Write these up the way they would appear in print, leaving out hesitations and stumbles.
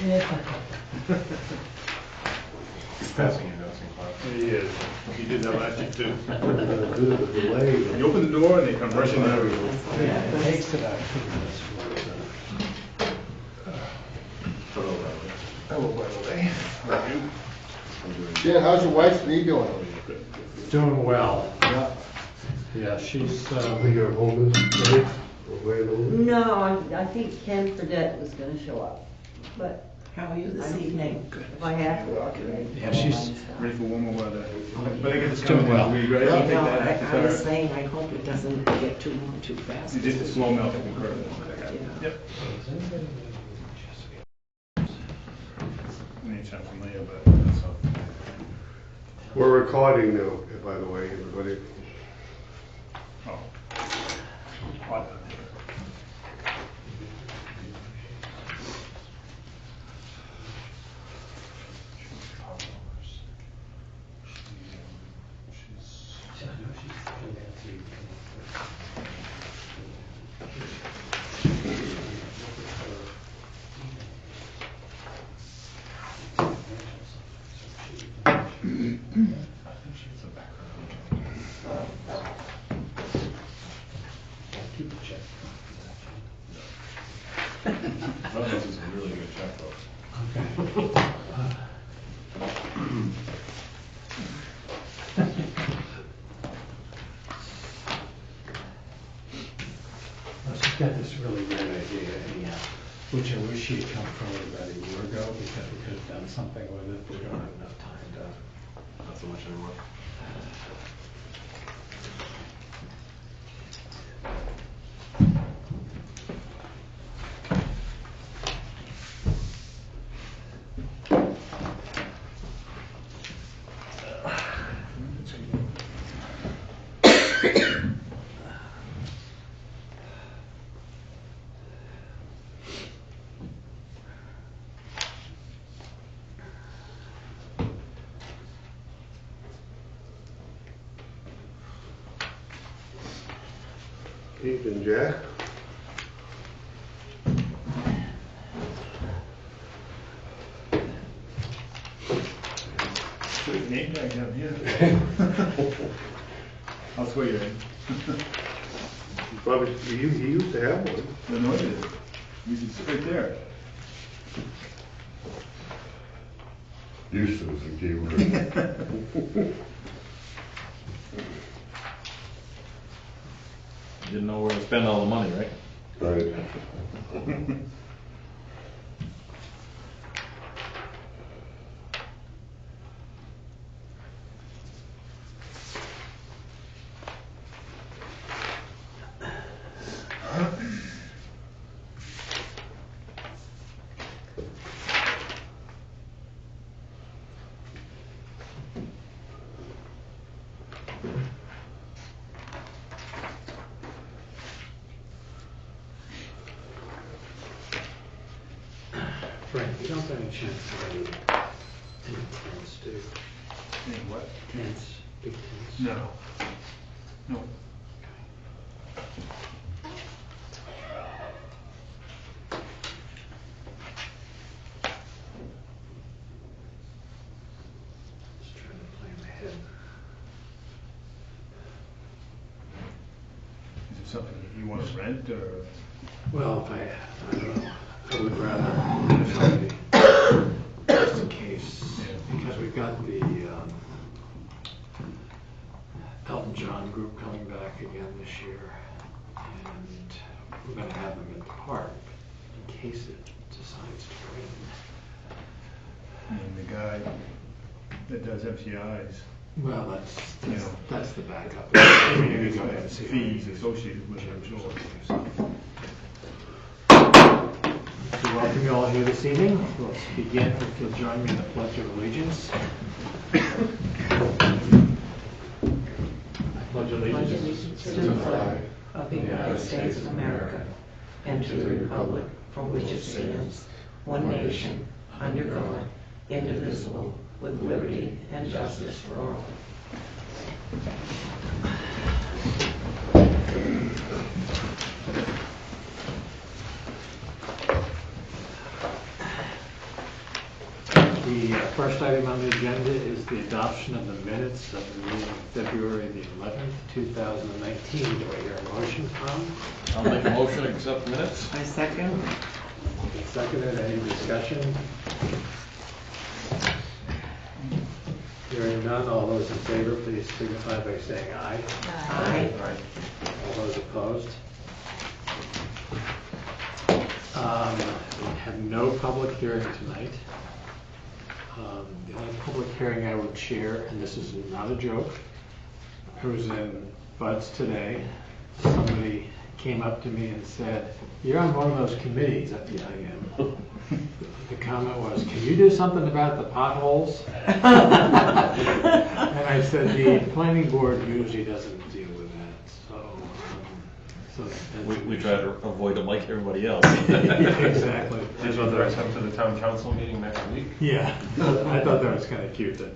He's passing your notes in class. He is. He did that last year too. Due to the delay. You open the door and they come rushing out. It takes about 2 minutes Hello, Riley. Hello, by the way. How are you? Jen, how's your wife's knee doing? Doing well. Yeah. Yeah, she's, Your home is ready, or where it is? No, I think Ken Fredette was gonna show up, but How are you this evening? if I have to, I'll be ready. Yeah, she's- Ready for warmer weather. But I get this Doing coming well. in a week, right? I I'll take know, that I after was start. saying, I hope it doesn't get too warm too fast. You did the slow melt of the curve. Yep. Anytime familiar, but that's all. We're recording now, by the way, everybody. Oh. Odd. Well, this is a really good checkbook. well, she's got this really great idea anyhow, which I wish she'd come forward about a year ago because we could have done something with it. We don't have enough time to. Not so much anymore. Evening, Jack. Good name tag down here. I'll swear you in. Probably, he used to have one. I know it is. You can sit right there. Used to, as a key word. You didn't know where to spend all the money, right? Right. Frank, you don't by any chance have any tents, do you? What? Tents, big tents? No. No. Just trying to plan ahead. Is it something that you want to rent or? Well, if I don't know, I would rather definitely, just in case, because we've got the Elton John group coming back again this year, and we're going to have them in the park in case it decides to rain. And the guy that does FCIs, Well, You know. that's the backup. I mean, you can go ahead and see how fees it is. associated with it, I'm sure. So welcome you all here this evening. Let's begin if you'll join me in the Pledge of Allegiance. I pledge allegiance To the flag of the United States of America and to the republic for which it stands, one nation, under God, indivisible, with liberty and justice for all. first item on the agenda is the adoption of the minutes of the meeting of February the 11th, 2019. Do I hear a motion, Tom? I'll make a motion to accept the minutes. I second. Seconded, any discussion? Hearing none, all those in favor, please signify by saying aye. Aye. All those opposed? We have no public hearing tonight. The only public hearing I would chair, and this is not a joke, I was in Bud's today. Somebody came up to me and said, "You're on one of those committees." Yeah, I am. The comment was, "Can you do something about the potholes?" And I said, "The planning board usually doesn't deal with that, so We try to avoid them like everybody else. Exactly. Did you address them to the town council meeting next week? Yeah, I thought that was kind of cute. That,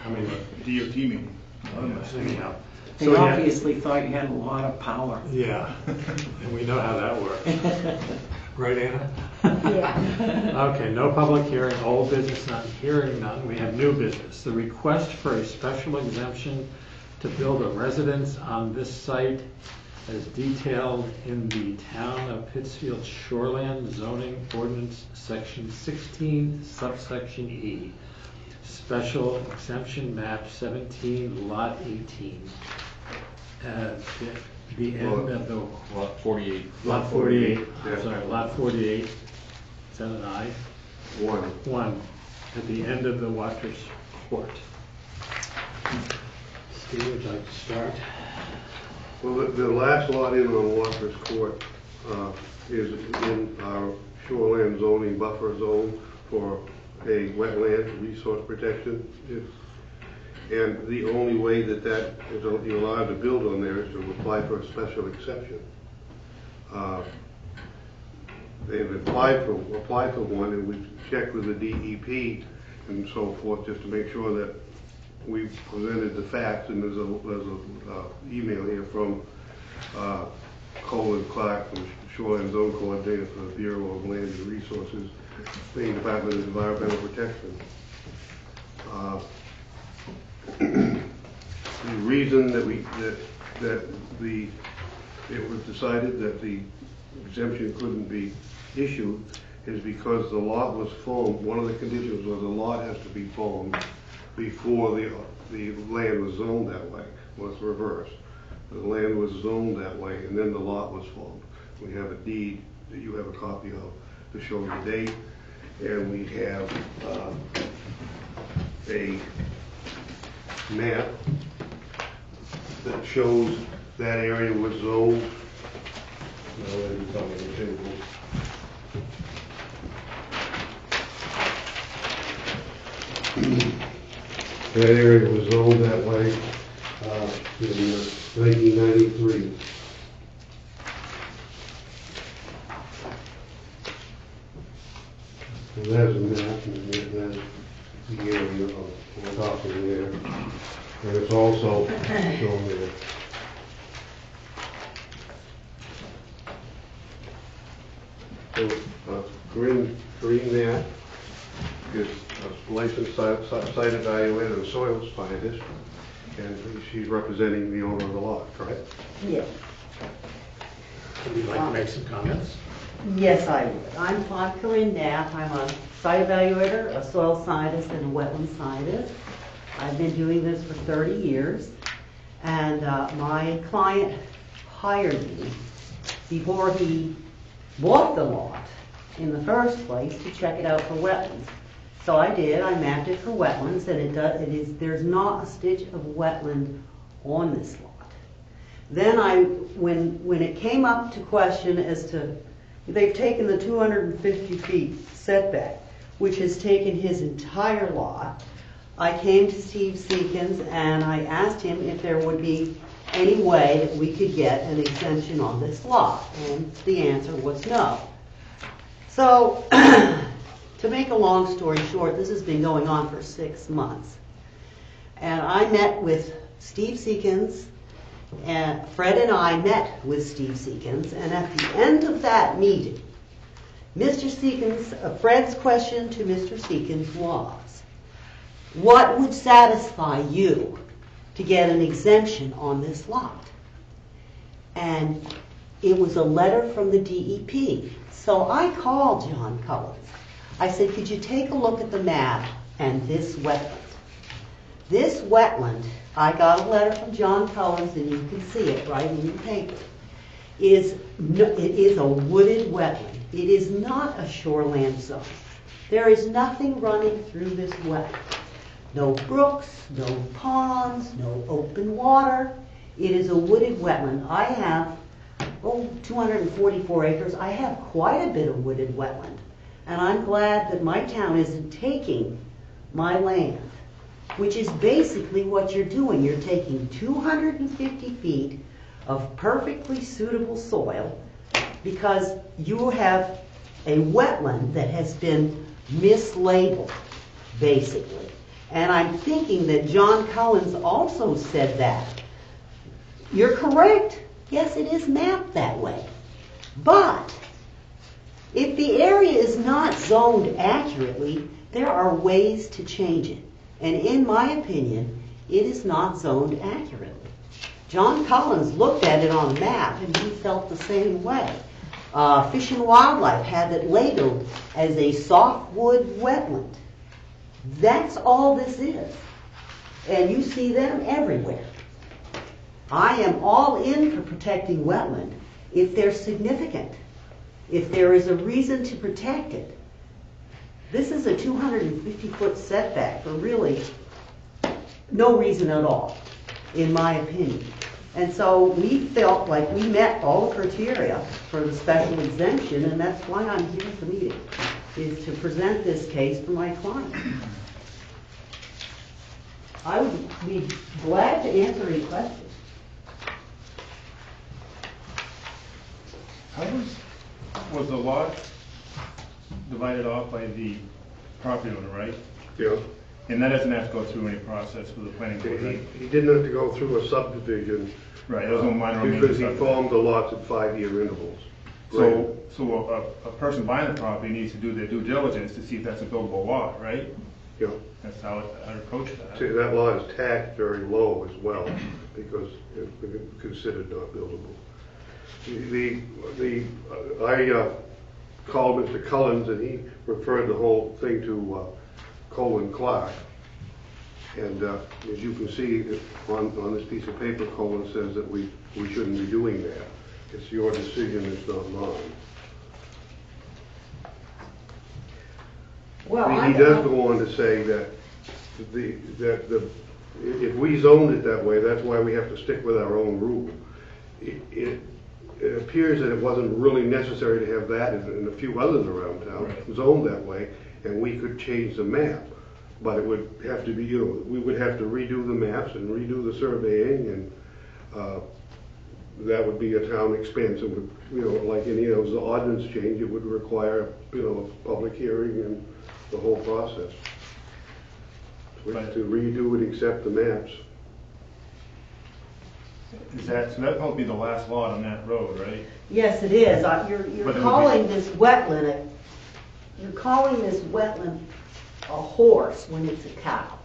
I mean, DOT meeting. anyhow. They So, yeah. obviously thought you had a lot of power. Yeah, and we know how that works. Right, Anna? Yeah. Okay, no public hearing, old business, none, hearing none. We have new business. The request for a special exemption to build a residence on this site as detailed in the Town of Pittsfield Shoreland Zoning Ordinance, Section 16, subsection E. Special exemption map 17, lot 18. At the end of the Lot 48. Lot 48, Yeah. sorry, lot 48, is that an I? One. 1, at the end of the Waters Court. Steve, would you like to start? Well, the last lot in on Walker's Court is in our shoreline zoning buffer zone for a wetland resource protection. And the only way that is you're allowed to build on there is to apply for a special exception. They've applied for one, and we've checked with the DEP and so forth just to make sure that we've presented the facts. And there's a email here from Colin Clark, from Shoreline Zone Coordinator for the Bureau of Land and Resources, Maine Department of Environmental Protection. The reason that it was decided that the exemption couldn't be issued is because the lot was formed. One of the conditions was the lot has to be formed before the land was zoned that way. Well, it's reversed. The land was zoned that way, and then the lot was formed. We have a deed that you have a copy of to show the date, and we have a map that shows that area was zoned. No, it's on the table. That area was zoned that way in 1993. So there's a map, and there's the area of we're talking there, and it's also shown there. So, green map is a licensed site evaluator and soil scientist, and she's representing the owner of the lot, correct? Yes. Would you like to make some comments? Yes, I would. I'm Corinne Knapp. I'm a site evaluator, a soil scientist, and a wetland scientist. I've been doing this for 30 years, and my client hired me before he bought the lot in the first place to check it out for wetlands. So I did. I mapped it for wetlands, and there's not a stitch of wetland on this lot. Then when it came up to question as to, they've taken the 250 feet setback, which has taken his entire lot. I came to Steve Seekins and I asked him if there would be any way that we could get an exemption on this lot, and the answer was no. So, to make a long story short, this has been going on for 6 months. And I met with Steve Seekins, and Fred and I met with Steve Seekins, and at the end of that meeting, Mr. Seekins, Fred's question to Mr. Seekins was, What would satisfy you to get an exemption on this lot? And it was a letter from the DEP. So I called John Cullens. I said, could you take a look at the map and this wetland? This wetland, I got a letter from John Cullens, and you can see it right in your paper, it is a wooded wetland. It is not a shoreland zone. There is nothing running through this wetland. No brooks, no ponds, no open water. It is a wooded wetland. I have 244 acres. I have quite a bit of wooded wetland. And I'm glad that my town isn't taking my land, which is basically what you're doing. You're taking 250 feet of perfectly suitable soil because you have a wetland that has been mislabeled, basically. And I'm thinking that John Cullens also said that. You're correct. Yes, it is mapped that way. But if the area is not zoned accurately, there are ways to change it. And in my opinion, it is not zoned accurately. John Cullens looked at it on a map and he felt the same way. Fish and Wildlife had it labeled as a softwood wetland. That's all this is. And you see them everywhere. I am all in for protecting wetland if they're significant, if there is a reason to protect it. This is a 250-foot setback for really no reason at all, in my opinion. And so we felt like we met all the criteria for the special exemption, and that's why I'm here at the meeting, is to present this case for my client. I would be glad to answer any questions. How was the lot divided off by the property owner, right? Yeah. And that doesn't have to go through any process with the planning board, right? He didn't have to go through a subdivision. Right, there was no minor or major Because he subdivision. formed the lots at 5-year intervals. Right. So a person buying the property needs to do their due diligence to see if that's a buildable lot, right? Yeah. That's how I'd approach See, that. that lot is taxed very low as well, because it's considered not buildable. I called Mr. Cullens, and he referred the whole thing to Colin Clark. And as you can see on this piece of paper, Colin says that we shouldn't be doing that. It's your decision, it's not mine. Well, He does go on to say that if we zoned it that way, that's why we have to stick with our own rule. It appears that it wasn't really necessary to have that and a few others around town Right. zoned that way, and we could change the map. But it would have to be, we would have to redo the maps and redo the surveying, and that would be a town expense. It would, like any of the ordinance change, it would require, a public hearing and the whole process. Right. To redo and accept the maps. So that will be the last lot on that road, right? Yes, it is. You're But it would calling this wetland, a horse when it's a cow.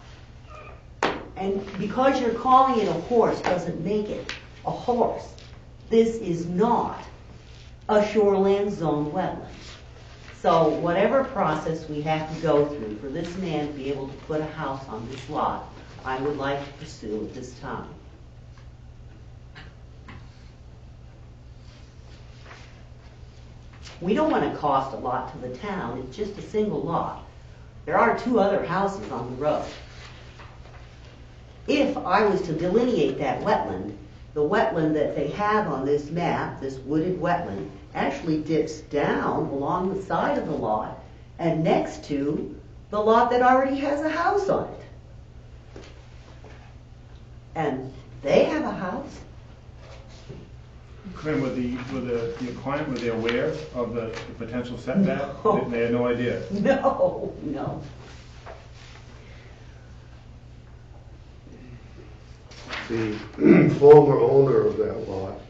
And because you're calling it a horse doesn't make it a horse. This is not a shoreland zone wetland. So whatever process we have to go through for this man to be able to put a house on this lot, I would like to pursue at this time. We don't want to cost a lot to the town. It's just a single lot. There are 2 other houses on the road. If I was to delineate that wetland, the wetland that they have on this map, this wooded wetland, actually dips down along the side of the lot and next to the lot that already has a house on it. And they have a house. Corinne, your client, were they aware of the potential setback? No. They had no idea? No. The former owner of that lot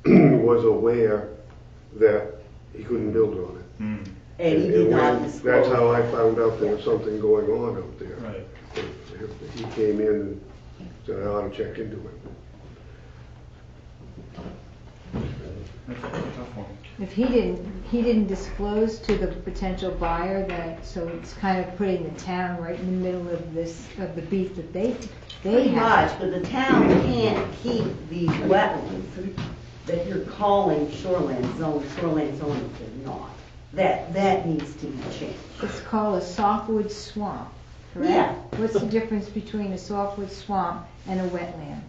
was aware that he couldn't build on it. And he And did not when- disclose. That's how I found out there was something going on out there. Right. He came in and said, I ought to check into it. That's a tough one. If he didn't disclose to the potential buyer that, so it's kind of putting the town right in the middle of this, of the beef that they Pretty have. much, but the town can't keep these wetlands that you're calling shoreland zones if they're not. That needs to be changed. It's called a softwood swamp, correct? Yeah. What's the difference between a softwood swamp and a wetland?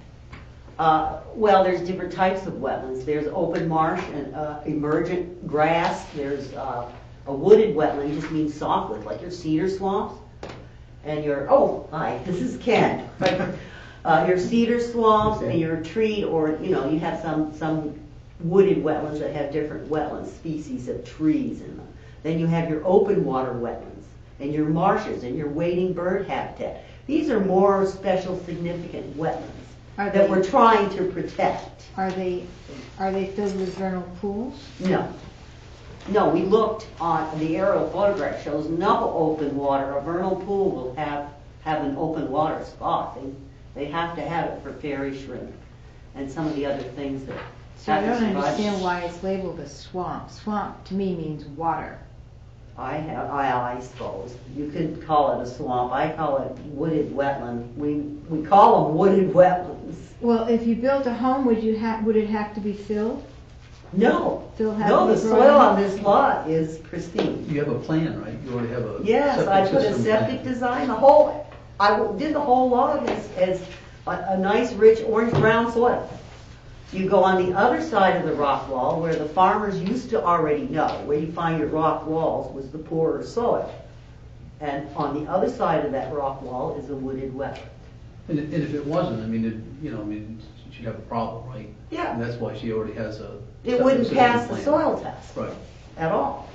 Well, there's different types of wetlands. There's open marsh and emergent grass. There's a wooded wetland, just means softwood, like your cedar swamps. And your, oh, hi, this is Ken. Your cedar swamps and your tree, or, you know, you have some wooded wetlands that have different wetland species of trees in them. Then you have your open water wetlands and your marshes and your wading bird habitat. These are more special significant wetlands Are that they- we're trying to protect. Are they filled with vernal pools? No. No, we looked on, the aerial photograph shows no open water. A vernal pool will have an open water spot. They have to have it for fairy shrimp and some of the other things that So I have to don't survive. understand why it's labeled a swamp. Swamp to me means water. I suppose. You could call it a swamp. I call it wooded wetland. We call them wooded wetlands. Well, if you built a home, would it have to be filled? No. Phil, how No, do the you soil grow on it? this lot is pristine. You have a plan, right? You already have a Yes, I put a system septic plan. design, I did the whole lot as a nice, rich, orange-brown soil. You go on the other side of the rock wall, where the farmers used to already know, where you find your rock walls was the poorer soil. And on the other side of that rock wall is a wooded wetland. And if it wasn't, I mean, she'd have a problem, right? Yeah. And that's why she already has a. It septic wouldn't system pass the plan. soil test Right. at all.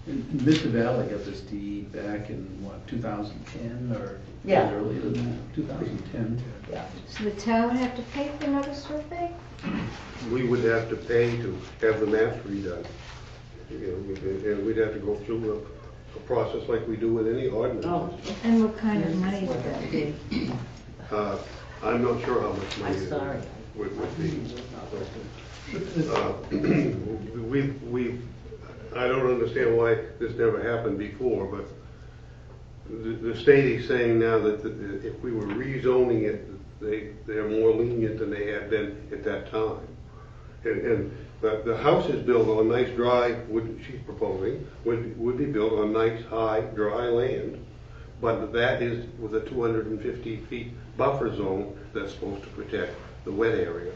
And Mr. Valley got this deed back in, what, 2010 or? Yeah. Earlier than that, 2010. Yeah. So the town would have to pay for another survey? We would have to pay to have the maps redone. You know, and we'd have to go through a process like we do with any ordinance. Oh, And what kind of money would that be? I'm not sure how much money I'm it sorry. would be. I don't understand why this never happened before, but the state is saying now that if we were rezoning it, they're more lenient than they had been at that time. And the house is built on nice dry, she's proposing, would be built on nice, high, dry land, but that is with a 250 feet buffer zone that's supposed to protect the wet area.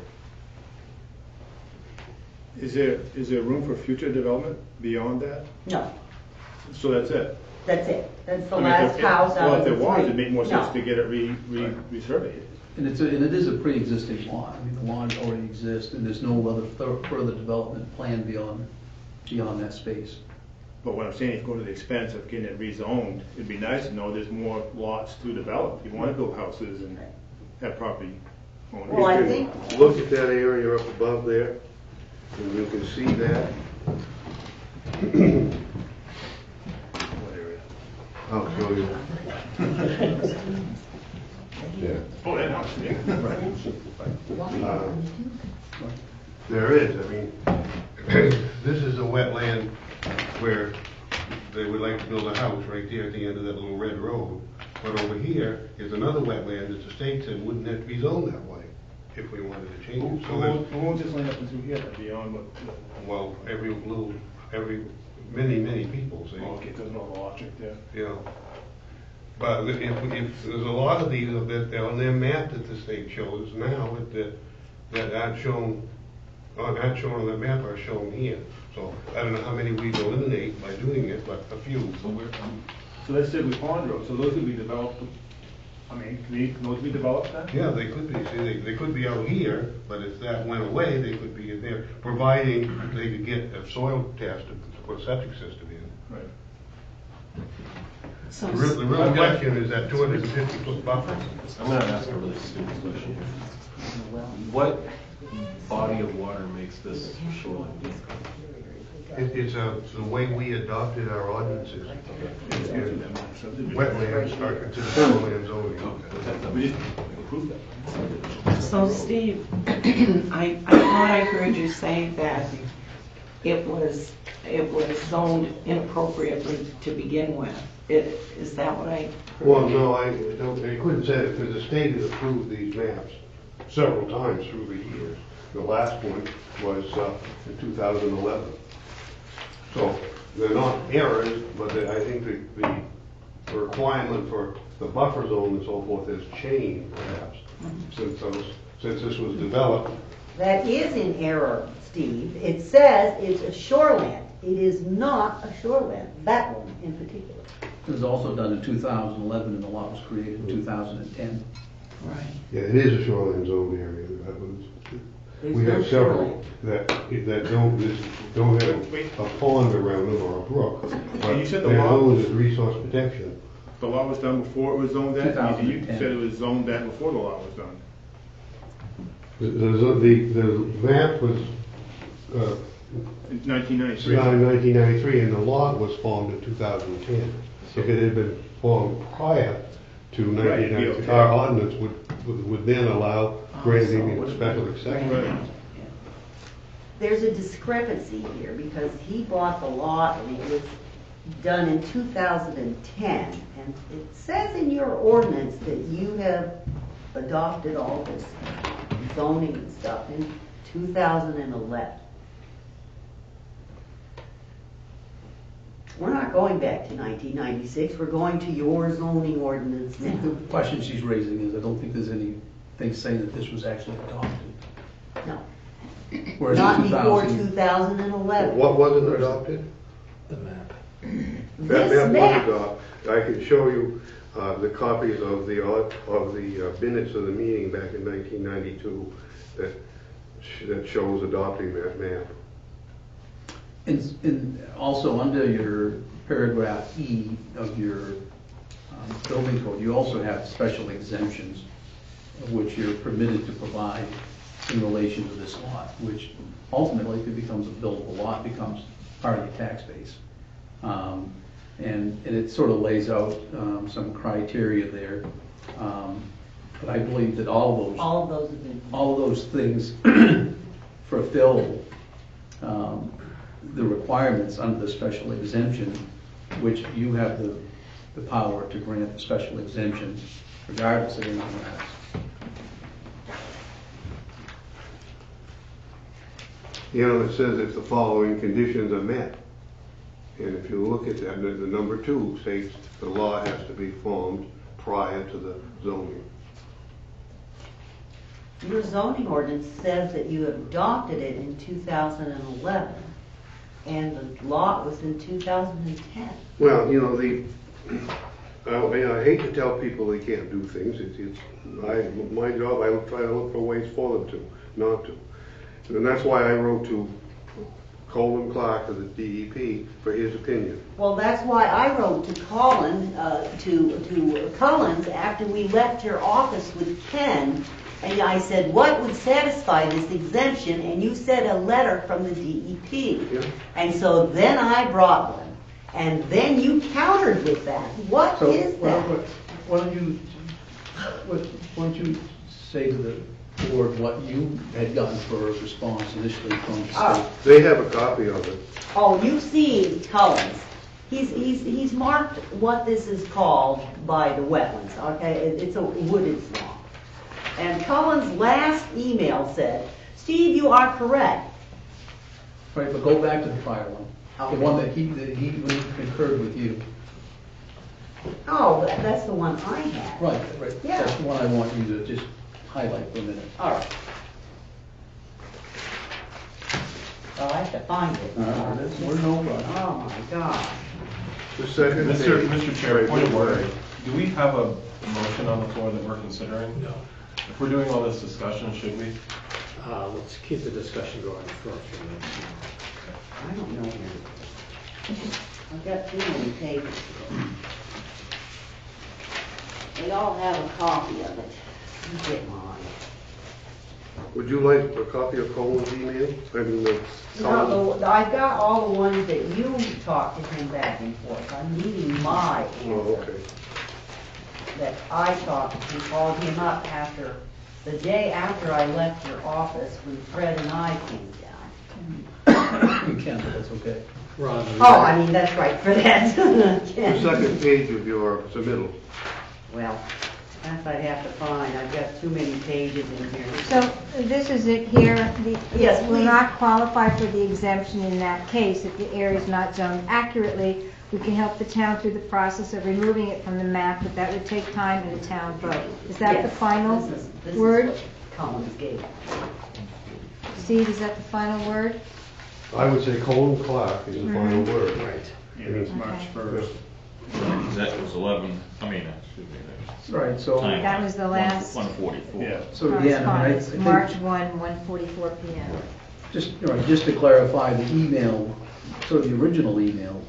Is there room for future development beyond that? No, So that's it? that's it. That's the I mean, last house out Well, of if the there was, three. it'd make more sense No. to get it resurveyed. And it is a pre-existing law. I mean, the law already exists, and there's no other further development plan beyond that space. But what I'm saying, if you go to the expense of getting it rezoned, it'd be nice to know there's more lots to develop. You want to build houses and have property owners. Well, I You think- can look at that area up above there, and you can see that. What area? I'll show you. Yeah. Oh, that house, yeah. There is, I mean, this is a wetland where they would like to build a house right there at the end of that little red road. But over here is another wetland that the state said wouldn't have to be zoned that way if we wanted to change it. So there's, Who owns this land up through here, beyond what? well, many people say. Okay, there's no logic there. You know, but if there's a lot of these that on their map that the state shows now that aren't shown on the map are shown here. So I don't know how many we will eliminate by doing it, but a few. So let's say with Pond Road, so those could be developed, I mean, can those be developed then? Yeah, they could be. See, they could be out here, but if that went away, they could be in there, providing they could get a soil test to put a septic system in. Right. So- The real question is that 250 foot buffer. I'm gonna ask a really stupid question. What body of water makes this shoreline? It's the way we adopted our ordinances. And wetlands are considered shoreline zoning. We just approved that. So Steve, I thought I heard you say that it was zoned inappropriately to begin with. Is that what I? Well, no, I couldn't say it, because the state has approved these maps several times through the years. The last one was in 2011. So they're not errors, but I think the requirement for the buffer zone and so forth has changed perhaps since this was developed. That is in error, Steve. It says it's a shoreland. It is not a shoreland, that one in particular. It was also done in 2011, and the lot was created in 2010. Right. Yeah, it is a shoreline zone area. We have several that don't have a pond around them or a brook, but You said the they're law owned was- as resource protection. The law was done before it was zoned that? You 2010. said it was zoned that before the law was done. The map was In 1993. 1993, and the lot was formed in 2010. If it had been formed prior to Right, it'd be 1993, okay. our ordinance would then allow granting so a special exception. Right. There's a discrepancy here because he bought the lot and it was done in 2010. And it says in your ordinance that you have adopted all this zoning and stuff in 2011. We're not going back to 1996, we're going to your zoning ordinance The now. question she's raising is, I don't think there's anything saying that this was actually adopted. No, Whereas not in before 2000, 2011. What wasn't adopted? The map. That This map map. was adopted. I can show you the copies of the minutes of the meeting back in 1992 that shows adopting that map. also under your paragraph E of your building code, you also have special exemptions of which you're permitted to provide in relation to this lot, which ultimately, if it becomes a buildable lot, becomes part of your tax base. And it sort of lays out some criteria there. But I believe that all All of those have been. of those things fulfill the requirements under the special exemption, which you have the power to grant the special exemption regardless of anything else. You know, it says if the following conditions are met. And if you look at that, the number 2 states the law has to be formed prior to the zoning. Your zoning ordinance says that you adopted it in 2011, and the lot was in 2010. Well, you know, I hate to tell people they can't do things. My job, I try to look for ways for them to, not to. And that's why I wrote to Colin Clark of the DEP for his opinion. Well, that's why I wrote to Colin, to Collins after we left your office with Ken, and I said, what would satisfy this exemption? And you said a letter from the DEP. Yeah. And so then I brought one, and then you countered with that. What is that? Why don't you say to the board what you had gotten for a response initially from the state? Oh. They have a copy of it. Oh, you've seen Collins. He's marked what this is called by the wetlands, okay? It's a wooded swamp. And Collins' last email said, Steve, you are correct. Right, but go back to the prior one, Okay. the one that he concurred with you. Oh, that's the one I had. Right. Yeah. That's the one I want you to just highlight for a minute. All right. Well, I have to find it. We're no rush. Oh, my God. The second Mr. page. Chair, point of order. Do we have a motion on the floor that we're considering? No. If we're doing all this discussion, should we? Let's keep the discussion going for a few minutes. I don't know. I've got too many papers. They all have a copy of it. You get mine. Would you like a copy of Colin's email? I mean, the Colin's- No, I've got all the ones that you talked to him back and forth. I'm needing my Oh, answer okay. that I talked, and called him up the day after I left your office when Fred and I came down. You can, but that's okay. Ron, Oh, I mean, that's right, for that. The second page of your submittal. Well, that I'd have to find. I've got too many pages in here. So this is it here. Yes, Will please. not qualify for the exemption in that case if the area is not zoned accurately. We can help the town through the process of removing it from the map, but that would take time and a town vote. Is that the Yes, final this is word? what Collins gave. Steve, is that the final word? I would say Colin Clark is the final word. Right. Yeah, that's March Okay. 1st. That was 11, excuse me. Right, so, Time. That was the last 144. Yeah. so again, I mean, I correspondence, think, March 1, 1:44 PM. just to clarify, the email, so the original email,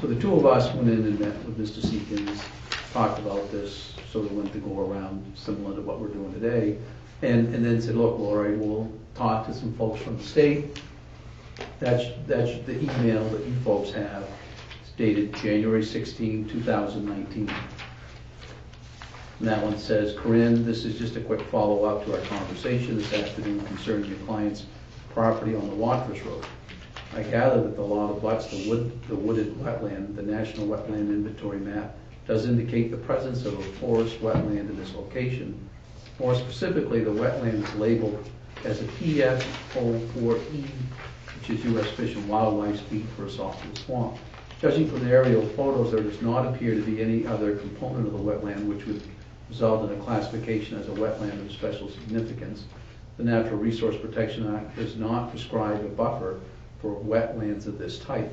so the two of us went in and met with Mr. Seekins, talked about this, sort of went to go around similar to what we're doing today, and then said, look, Lori, we'll talk to some folks from the state. That's the email that you folks have. It's dated January 16, 2019. And that one says, Corinne, this is just a quick follow-up to our conversation this afternoon concerning your client's property on the Watrous Road. I gather that the law abuts the wooded wetland. The National Wetland Inventory map does indicate the presence of a forest wetland in this location. More specifically, the wetland is labeled as a PS04E, which is U.S. Fish and Wildlife speak for a saltwater swamp. Judging from the aerial photos, there does not appear to be any other component of the wetland which would result in a classification as a wetland of special significance. The Natural Resource Protection Act does not prescribe a buffer for wetlands of this type.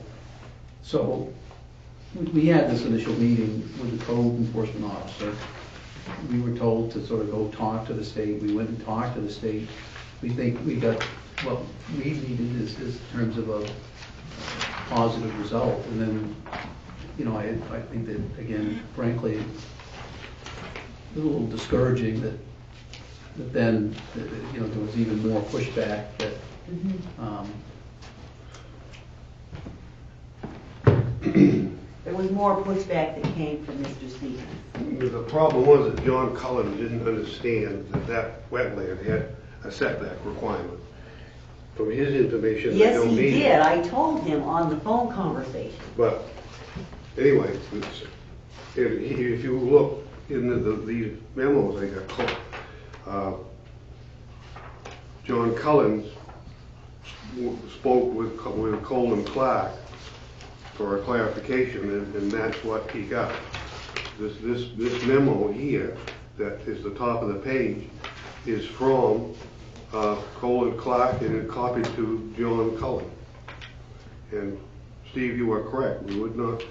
So we had this initial meeting with the code enforcement officer. We were told to sort of go talk to the state. We went and talked to the state. We think we got what we needed is in terms of a positive result. And then, I think that, again, frankly, it's a little discouraging that then, there was even more pushback that, There was more pushback that came from Mr. Stevens. The problem was that John Cullen didn't understand that wetland had a setback requirement. From his information, they Yes, don't he need did. it. I told him on the phone conversation. But anyway, if you look in these memos I got, John Cullen spoke with Colin Clark for a clarification, and that's what he got. This memo here, that is the top of the page, is from Colin Clark and it copied to John Cullen. And Steve, you are correct. We would not,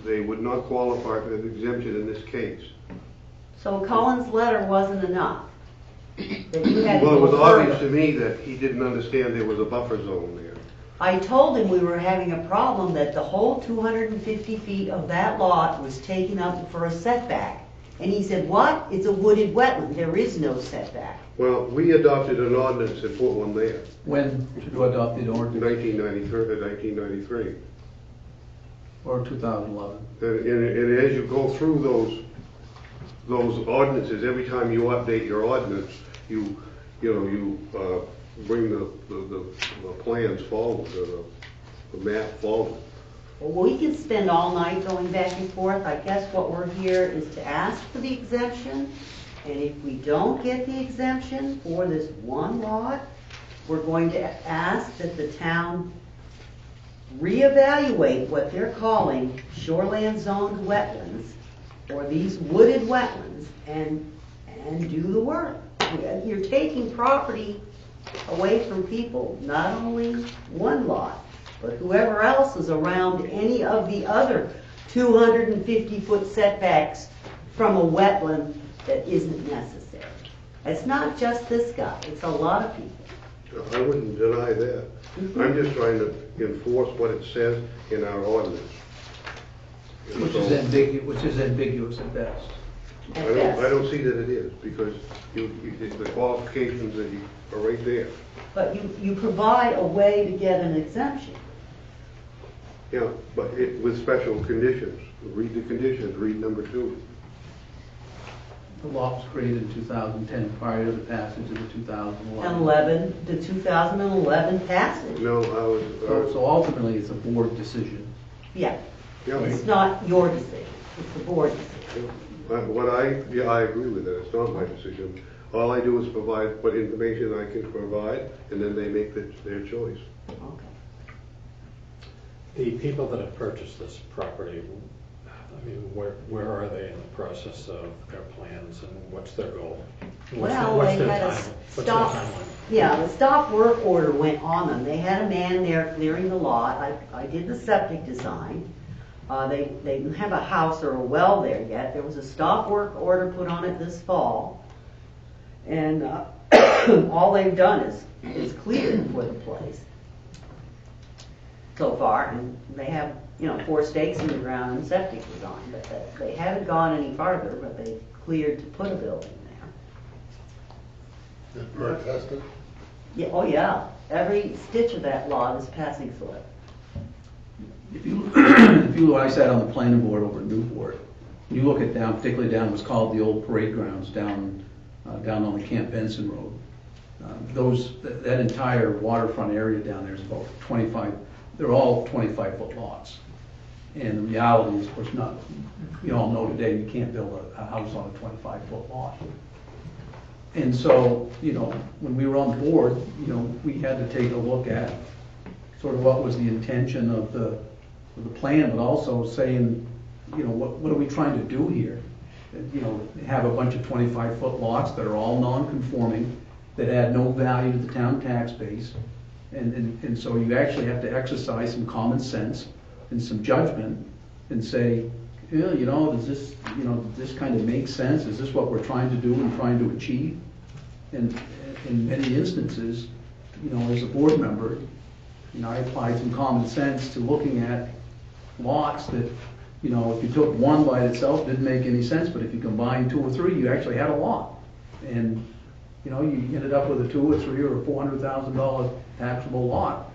they would not qualify for an exemption in this case. So Colin's letter wasn't enough. That you had to Well, it was go obvious further. to me that he didn't understand there was a buffer zone there. I told him we were having a problem, that the whole 250 feet of that lot was taken up for a setback. And he said, what? It's a wooded wetland. There is no setback. Well, we adopted an ordinance and put one there, when should you adopt the ordinance? 1993. Or 2011? And as you go through those ordinances, every time you update your ordinance, you bring the plans forward, the map forward. Well, we can spend all night going back and forth. I guess what we're here is to ask for the exemption. And if we don't get the exemption for this one lot, we're going to ask that the town reevaluate what they're calling shoreland zoned wetlands, or these wooded wetlands, and do the work. You're taking property away from people, not only one lot, but whoever else is around any of the other 250-foot setbacks from a wetland that isn't necessary. It's not just this guy, it's a lot of people. I wouldn't deny that. I'm just trying to enforce what it says in our ordinance. And Which so- is ambiguous at best. at I best. don't see that it is, because the qualifications that are right there. But you provide a way to get an exemption. Yeah, but with special conditions. Read the conditions, read number 2. The lot was created in 2010 prior to the passage of the 2011. The 2011 passage. No, So ultimately, it's a board decision. Yeah, yeah, it's not your decision, it's the board's decision. I agree with that. It's not my decision. All I do is provide what information I can provide, and then they make their choice. Okay. The people that have purchased this property, I mean, where are they in the process of their plans and what's their goal? Well, What's they their had a time- what's their stop, timeline? yeah, the stop work order went on them. They had a man there clearing the lot. I did the septic design. They didn't have a house or a well there yet. There was a stop work order put on it this fall. And all they've done is cleared for the place so far. And they have, 4 stakes in the ground and septic design. But they haven't gone any farther, but they cleared to put a building there. Perk tested? Yeah, oh yeah, every stitch of that lot is passing soil. I sat on the planning board over at Newport. You look at down, particularly down what's called the old parade grounds down on the Camp Benson Road. That entire waterfront area down there is about 25. They're all 25-foot lots. And the reality is, of course, not. We all know today you can't build a house on a 25-foot lot. And so, when we were on the board, we had to take a look at sort of what was the intention of the plan, but also saying, what are we trying to do here? Have a bunch of 25-foot lots that are all non-conforming, that add no value to the town tax base. And so you actually have to exercise some common sense and some judgment and say, does this kind of make sense? Is this what we're trying to do and trying to achieve? And in many instances, as a board member, I applied some common sense to looking at lots that, if you took one by itself, didn't make any sense, but if you combined 2 or 3, you actually had a lot. And, you ended up with a $2 or $3 or $400,000 taxable lot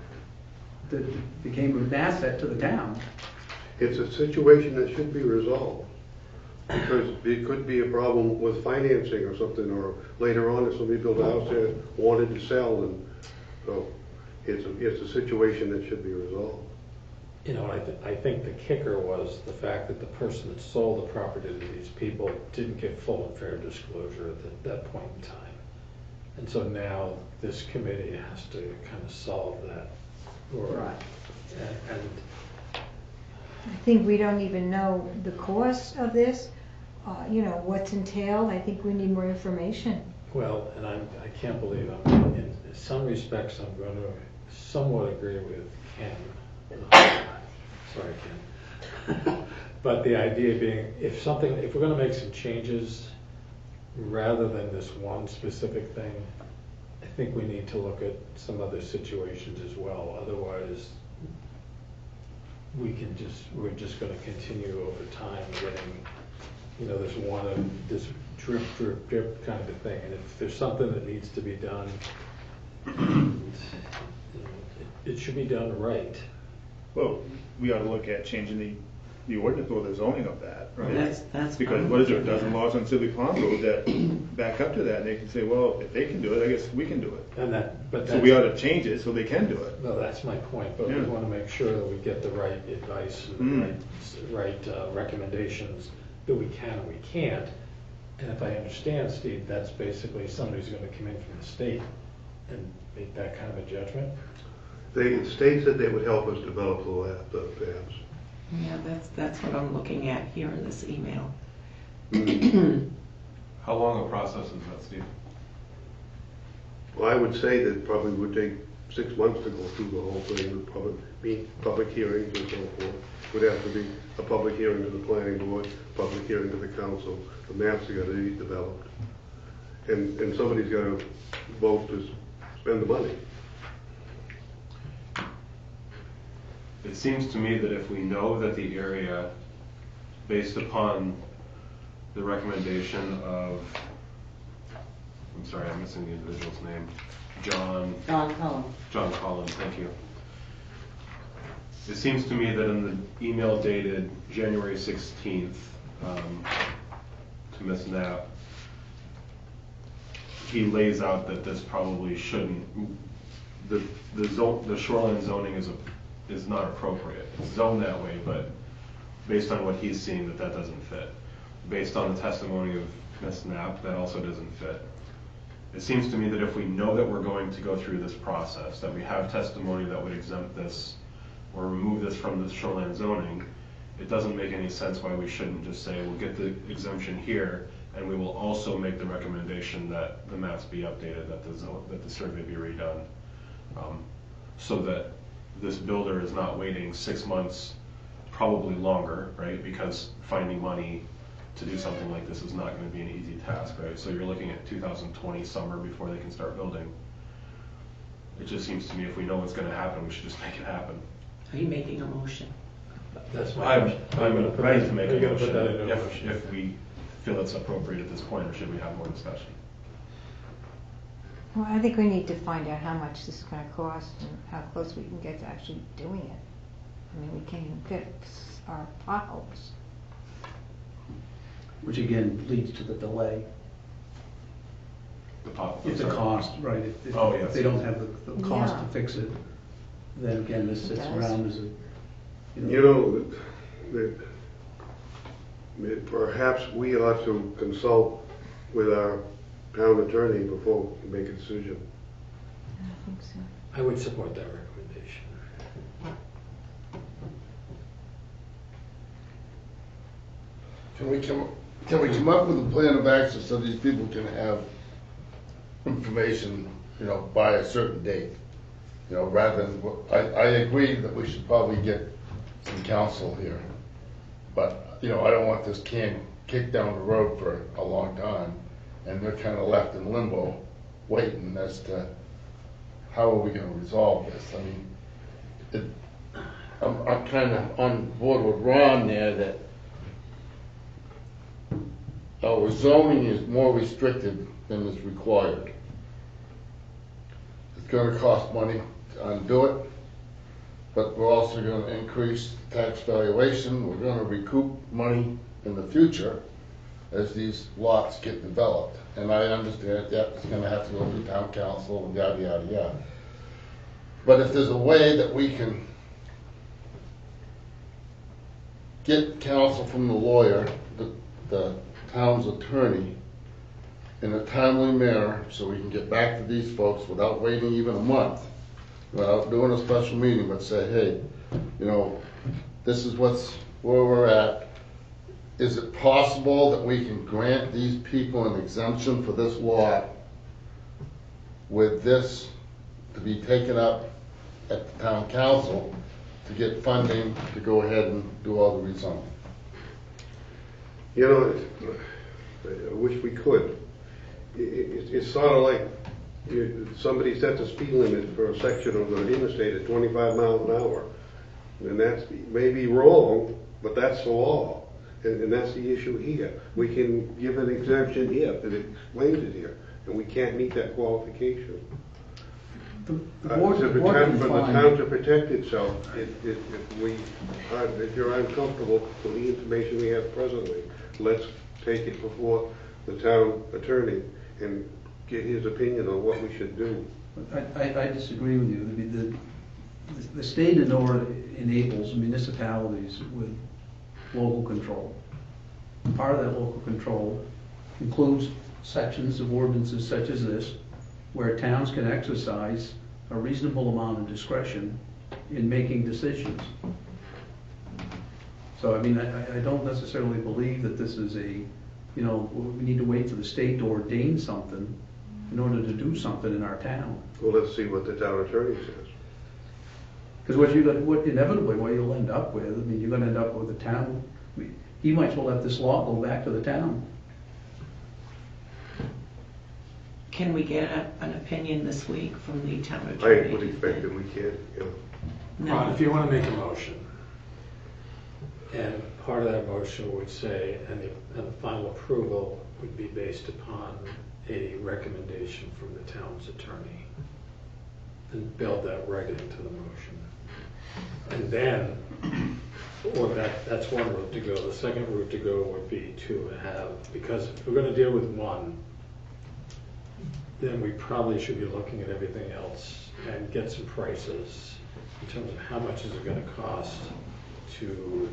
that became an asset to the town. It's a situation that should be resolved, because it could be a problem with financing or something, or later on if somebody built a house there wanted to sell, and so it's a situation that should be resolved. I think the kicker was the fact that the person that sold the property to these people didn't get full and fair disclosure at that point in time. And so now this committee has to kind of solve that. Right. And I think we don't even know the cost of this, what's entailed. I think we need more information. well, and I can't believe in some respects I'm going to somewhat agree with Ken. Sorry, Ken. But the idea being, if we're going to make some changes, rather than this one specific thing, I think we need to look at some other situations as well. Otherwise, we're just going to continue over time getting, this drip, drip, drip kind of a thing. And if there's something that needs to be done, it should be done right. Well, we ought to look at changing the ordinance or the zoning of that, right? That's Because what is there, a dozen laws on Civic Pond Road that back up to that, and they can say, well, if they can do it, I guess we can do it. So we ought to change it so they can do it. No, that's my point, but we want to make sure that we get the right advice and the right recommendations that we can and we can't. And if I understand, Steve, that's basically somebody's going to come in from the state and make that kind of a judgment? The state said they would help us develop the maps. Yeah, that's what I'm looking at here in this email. How long a process is that, Steve? Well, I would say that probably would take 6 months to go through the whole thing, would probably be public hearings and so forth. Would have to be a public hearing to the planning board, public hearing to the council. The maps are going to be developed. And somebody's got to vote to spend the money. It seems to me that if we know that the area, based upon the recommendation of, I'm sorry, I'm missing the individual's name, John Collins, thank you. It seems to me that in the email dated January 16th to Ms. Knapp, he lays out that this probably shouldn't, the shoreline zoning is not appropriate. It's zoned that way, but based on what he's seeing, that doesn't fit. Based on the testimony of Ms. Knapp, that also doesn't fit. It seems to me that if we know that we're going to go through this process, that we have testimony that would exempt this or remove this from the shoreline zoning, it doesn't make any sense why we shouldn't just say, we'll get the exemption here, and we will also make the recommendation that the maps be updated, that the survey be redone, so that this builder is not waiting 6 months, probably longer, right? Because finding money to do something like this is not going to be an easy task, right? So you're looking at 2020 summer before they can start building. It just seems to me if we know what's going to happen, we should just make it happen. Are you making a motion? That's my I'm question. ready to make Are a you gonna put that motion into a motion? if we feel it's appropriate at this point, or should we have more discussion? Well, I think we need to find out how much this is going to cost and how close we can get to actually doing it. I mean, we can't even fix our potholes. Which again leads to the delay. If the cost, right, if they don't have the cost to fix it, then again, this sits around as a, that perhaps we ought to consult with our town attorney before we make a decision. I think so. I would support that recommendation. Can we come up with a plan of action so these people can have information, by a certain date? Rather than, I agree that we should probably get some counsel here. But, I don't want this can kicked down the road for a long time, and they're kind of left in limbo, waiting as to how are we going to resolve this. I mean, I'm kind of on board with Ron there that our zoning is more restricted than is required. It's going to cost money to undo it, but we're also going to increase tax valuation. We're going to recoup money in the future as these lots get developed. And I understand that it's going to have to go through town council and yada, yada, yada. But if there's a way that we can get counsel from the lawyer, the town's attorney, in a timely manner, so we can get back to these folks without waiting even a month, without doing a special meeting, but say, hey, this is where we're at. Is it possible that we can grant these people an exemption for this lot with this to be taken up at the town council to get funding to go ahead and do all the rezoning? I wish we could. It's sort of like somebody sets a speed limit for a section of the interstate at 25 miles an hour. And that's maybe wrong, but that's the law. And that's the issue here. We can give an exemption here that explains it here, and we can't meet that qualification. The board for the town to protect itself, if you're uncomfortable with the information we have presently, let's take it before the town attorney and get his opinion on what we should do. I disagree with you. I mean, the state enables municipalities with local control. Part of that local control includes sections of ordinances such as this, where towns can exercise a reasonable amount of discretion in making decisions. So, I mean, I don't necessarily believe that this is we need to wait for the state to ordain something in order to do something in our town. Well, let's see what the town attorney says. Because what inevitably what you'll end up with, I mean, you're going to end up with a town. He might as well let this law go back to the town. Can we get an opinion this week from the town attorney? I would expect that we can, Ron, if you want to make a motion, and part of that motion would say, and the final approval would be based upon a recommendation from the town's attorney. And build that right into the motion. And then, or that's one route to go. The second route to go would be to have, because if we're gonna deal with one, then we probably should be looking at everything else and get some prices in terms of how much is it gonna cost to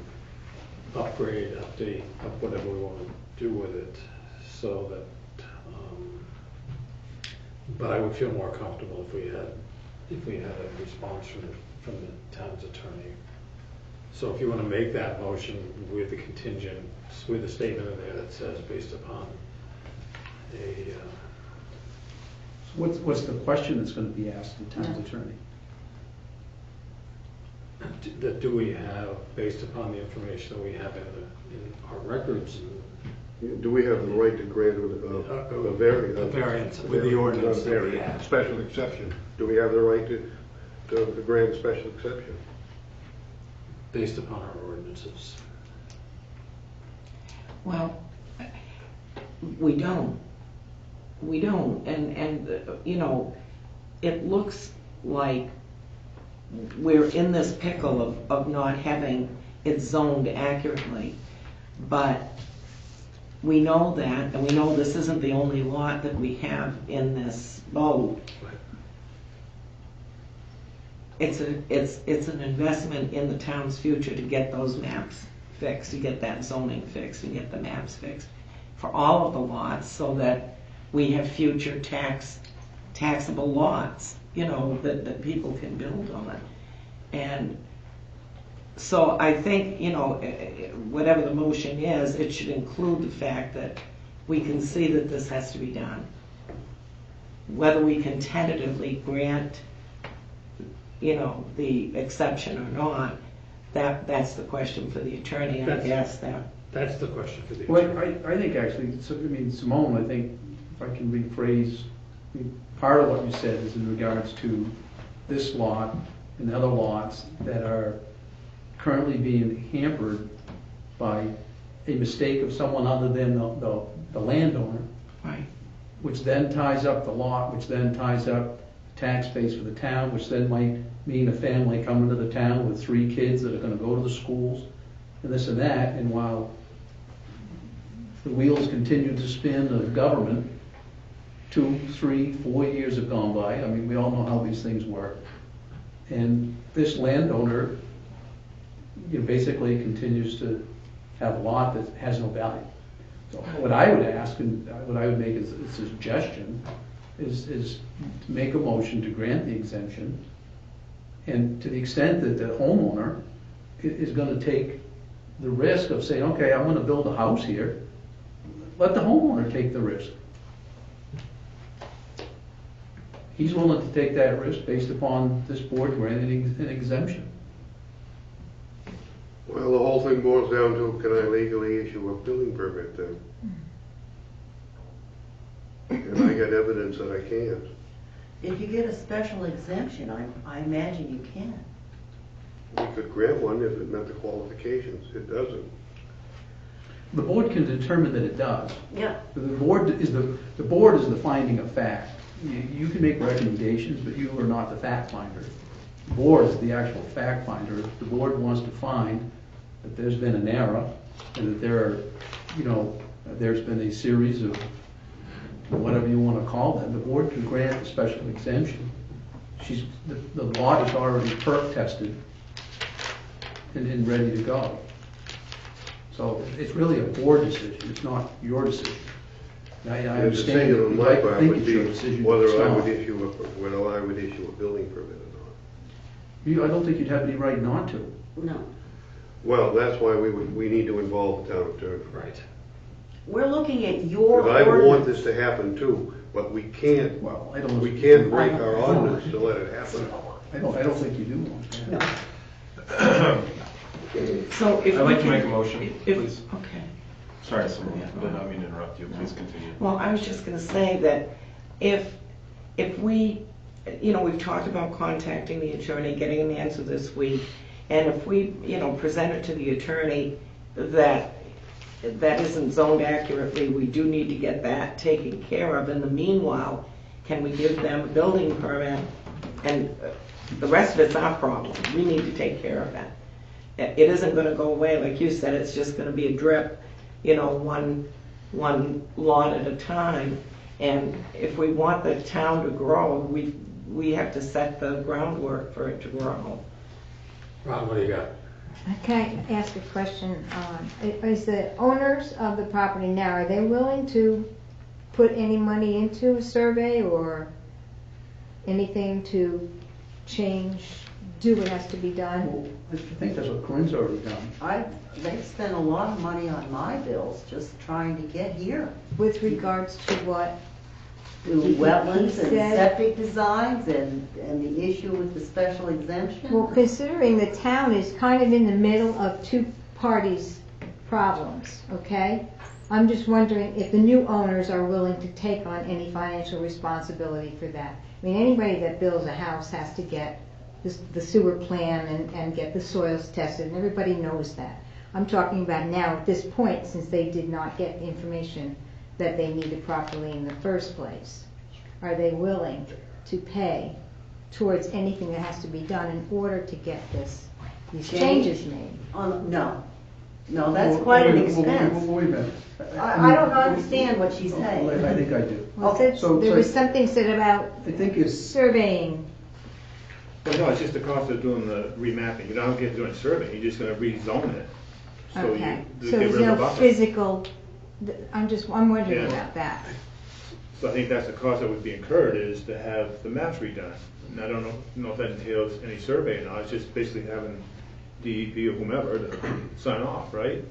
upgrade, update, whatever we wanna do with it, so that, but I would feel more comfortable if we had a response from the town's attorney. So if you want to make that motion with the contingent, with a statement in there that says based upon a, What's the question that's going to be asked the town's attorney? that do we have, based upon the information that we have in our records, Do we have the right to grant a variance? a variance with the ordinance that we have. Special exception. Do we have the right to grant a special exception? Based upon our ordinances. Well, we don't. We don't, and you know, it looks like we're in this pickle of not having it zoned accurately, but we know that, and we know this isn't the only lot that we have in this boat. It's an investment in the town's future to get those maps fixed, to get that zoning fixed, and get the maps fixed for all of the lots, so that we have future taxable lots, you know, that people can build on. And so I think, you know, whatever the motion is, it should include the fact that we can see that this has to be done. Whether we can tentatively grant, you know, the exception or not, that's the question for the attorney, I guess. That's the question for the Well, attorney. I think actually, Simone, I think if I can rephrase, part of what you said is in regards to this lot and other lots that are currently being hampered by a mistake of someone other than the landowner. Right. Which then ties up the lot, which then ties up tax base for the town, which then might mean a family coming to the town with 3 kids that are gonna go to the schools, and this and that, and while the wheels continue to spin of government, 2, 3, 4 years have gone by. I mean, we all know how these things work. And this landowner, you know, basically continues to have a lot that has no value. So what I would ask, and what I would make as a suggestion, is to make a motion to grant the exemption, and to the extent that the homeowner is gonna take the risk of saying, okay, I'm gonna build a house here, let the homeowner take the risk. He's willing to take that risk based upon this board granting an exemption. Well, the whole thing boils down to, can I legally issue a building permit then? And I got evidence that I can't. If you get a special exemption, I imagine you can. We could grant one if it met the qualifications. It doesn't. The board can determine that it does. Yeah. The board is the finding of fact. You can make recommendations, but you are not the fact finder. The board is the actual fact finder. If the board wants to find that there's been an error, and that there are, you know, there's been a series of whatever you want to call them, the board can grant a special exemption. The lot is already perk tested and ready to go. So it's really a board decision, it's not your decision. I The understand decision on my I part think would it's be your decision. whether to I stop. would issue a building permit or not. I don't think you'd have any right not to. No. Well, that's why we need to involve the town attorney. Right. We're looking at your Because I want ordinance. this to happen too, but we can't Well, I don't. break our ordinance to let it happen. I don't think you do want that. No. So if I'd we like to can- make a motion, please. Okay. Sorry, Simone, I did not mean to interrupt you. Please continue. Well, I was just going to say that if we, you know, we've talked about contacting the attorney, getting an answer this week, and if we, you know, present it to the attorney that isn't zoned accurately, we do need to get that taken care of. In the meanwhile, can we give them a building permit? And the rest of it's our problem. We need to take care of that. It isn't gonna go away, like you said, it's just gonna be a drip, one lot at a time. And if we want the town to grow, we have to set the groundwork for it to grow. Ron, what do you got? Can I ask a question? Is the owners of the property now, are they willing to put any money into a survey or anything to do what has to be done? Well, I think that's what Corinne's already done. They've spent a lot of money on my bills just trying to get here. With regards to what? To wetlands and said- septic designs and the issue with the special exemption. Well, considering the town is kind of in the middle of two parties' problems, okay? I'm just wondering if the new owners are willing to take on any financial responsibility for that. I mean, anybody that builds a house has to get the sewer plan and get the soils tested, and everybody knows that. I'm talking about now at this point, since they did not get the information that they needed properly in the first place. Are they willing to pay towards anything that has to be done in order to get these changes made? No, that's quite an expense. Wait a minute. I don't understand what she's saying. I think I do. Well, Okay. there was something said about I think it's, surveying. Well, no, it's just the cost of doing the remapping. You don't get to do a survey, you're just gonna rezone it. So Okay, you so get there's rid of no the buffer. physical, I'm wondering Yeah. about that. So I think that's the cost that would be incurred, is to have the maps redone. And I don't know if that entails any survey or not, it's just basically having DEP or whomever to sign off, right?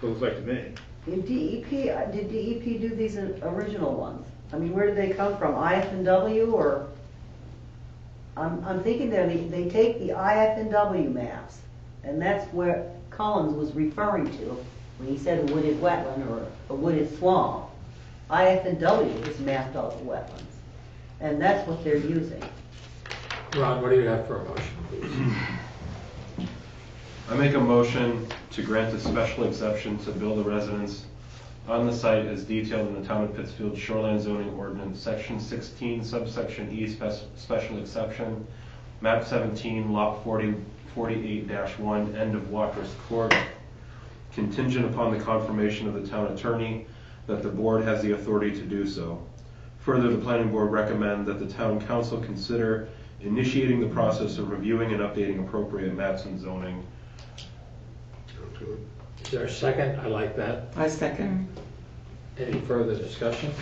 So it looks like to me. Did DEP do these original ones? I mean, where did they come from? IF&W or? I'm thinking they take the IF&W maps, and that's where Collins was referring to when he said a wooded wetland or a wooded swamp. IF&W has mapped all the wetlands, and that's what they're using. Ron, what do you have for a motion, please? I make a motion to grant a special exception to build a residence on the site as detailed in the Town of Pittsfield Shoreline Zoning Ordinance, Section 16, subsection E, special exception, map 17, lot 48-1, end of Watrous Court, contingent upon the confirmation of the town attorney that the board has the authority to do so. Further, the planning board recommend that the town council consider initiating the process of reviewing and updating appropriate maps and zoning. Is there a second? I like that. I second. Any further discussion?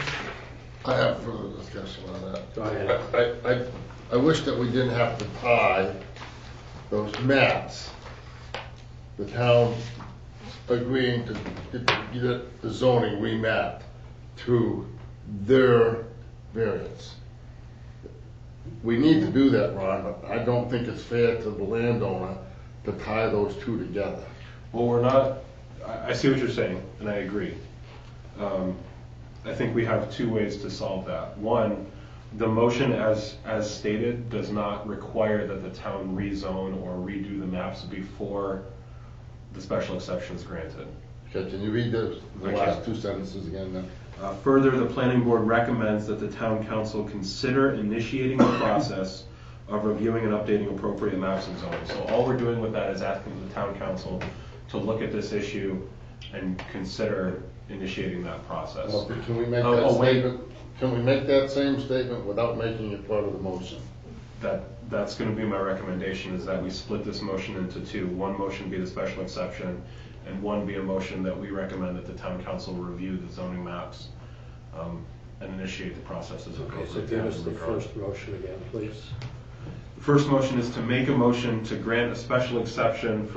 I have further discussion on that. Go ahead. I wish that we didn't have to tie those maps, the town agreeing to get the zoning remapped to their variance. We need to do that, Ron, but I don't think it's fair to the landowner to tie those two together. Well, we're not, I see what you're saying, and I agree. I think we have two ways to solve that. One, the motion as stated does not require that the town rezone or redo the maps before the special exception is granted. Okay, can you read the I last can. two sentences again then? Further, the planning board recommends that the town council consider initiating the process of reviewing and updating appropriate maps and zoning. So all we're doing with that is asking the town council to look at this issue and consider initiating that process. Well, can we make Oh, that wait. statement? Can we make that same statement without making it part of the motion? That's going to be my recommendation, is that we split this motion into two. One motion be the special exception, and one be a motion that we recommend that the town council review the zoning maps and initiate the process as Okay, appropriate. so give us the first motion again, please. The first motion is to make a motion to grant a special exception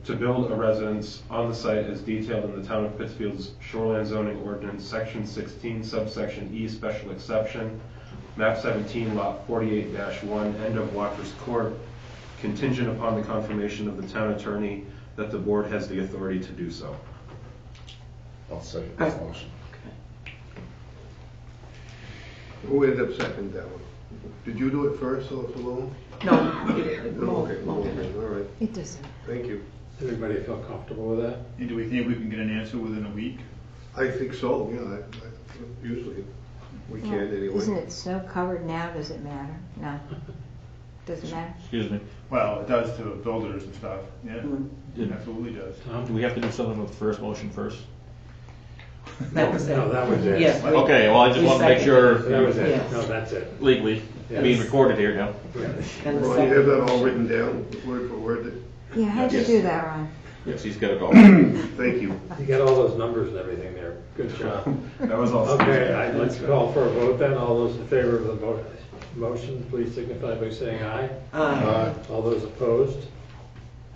to build a residence on the site as detailed in the Town of Pittsfield's Shoreline Zoning Ordinance, Section 16, subsection E, special exception, map 17, lot 48-1, end of Watrous Court, contingent upon the confirmation of the town attorney that the board has the authority to do so. I'll second this motion. Who ended up seconding that one? Did you do it first, Salone? No. Okay, all right, It doesn't. thank you. Everybody feel comfortable with that? And do we think we can get an answer within a week? I think so, yeah, usually we can anyway. Isn't it snow covered now? Does it matter? No. Doesn't matter? Excuse me. Well, it does to builders and stuff, yeah, Mm. it absolutely does. Do we have to do something with the first motion first? That was it. No, that was it. Yes. we- Okay, well, I just we want to make seconded. sure That was it. Yes. No, that's it. legally, Yes. being recorded here now. And the Ron, you have that second. all written down, word for word? Yeah, how'd you Yes. do that, Ron? Yes, he's got it all. Thank you. You got all those numbers and everything there. Good job. That was all. Okay, let's call for a vote then. All those in favor of the motion, please signify by saying aye. Aye. All those opposed?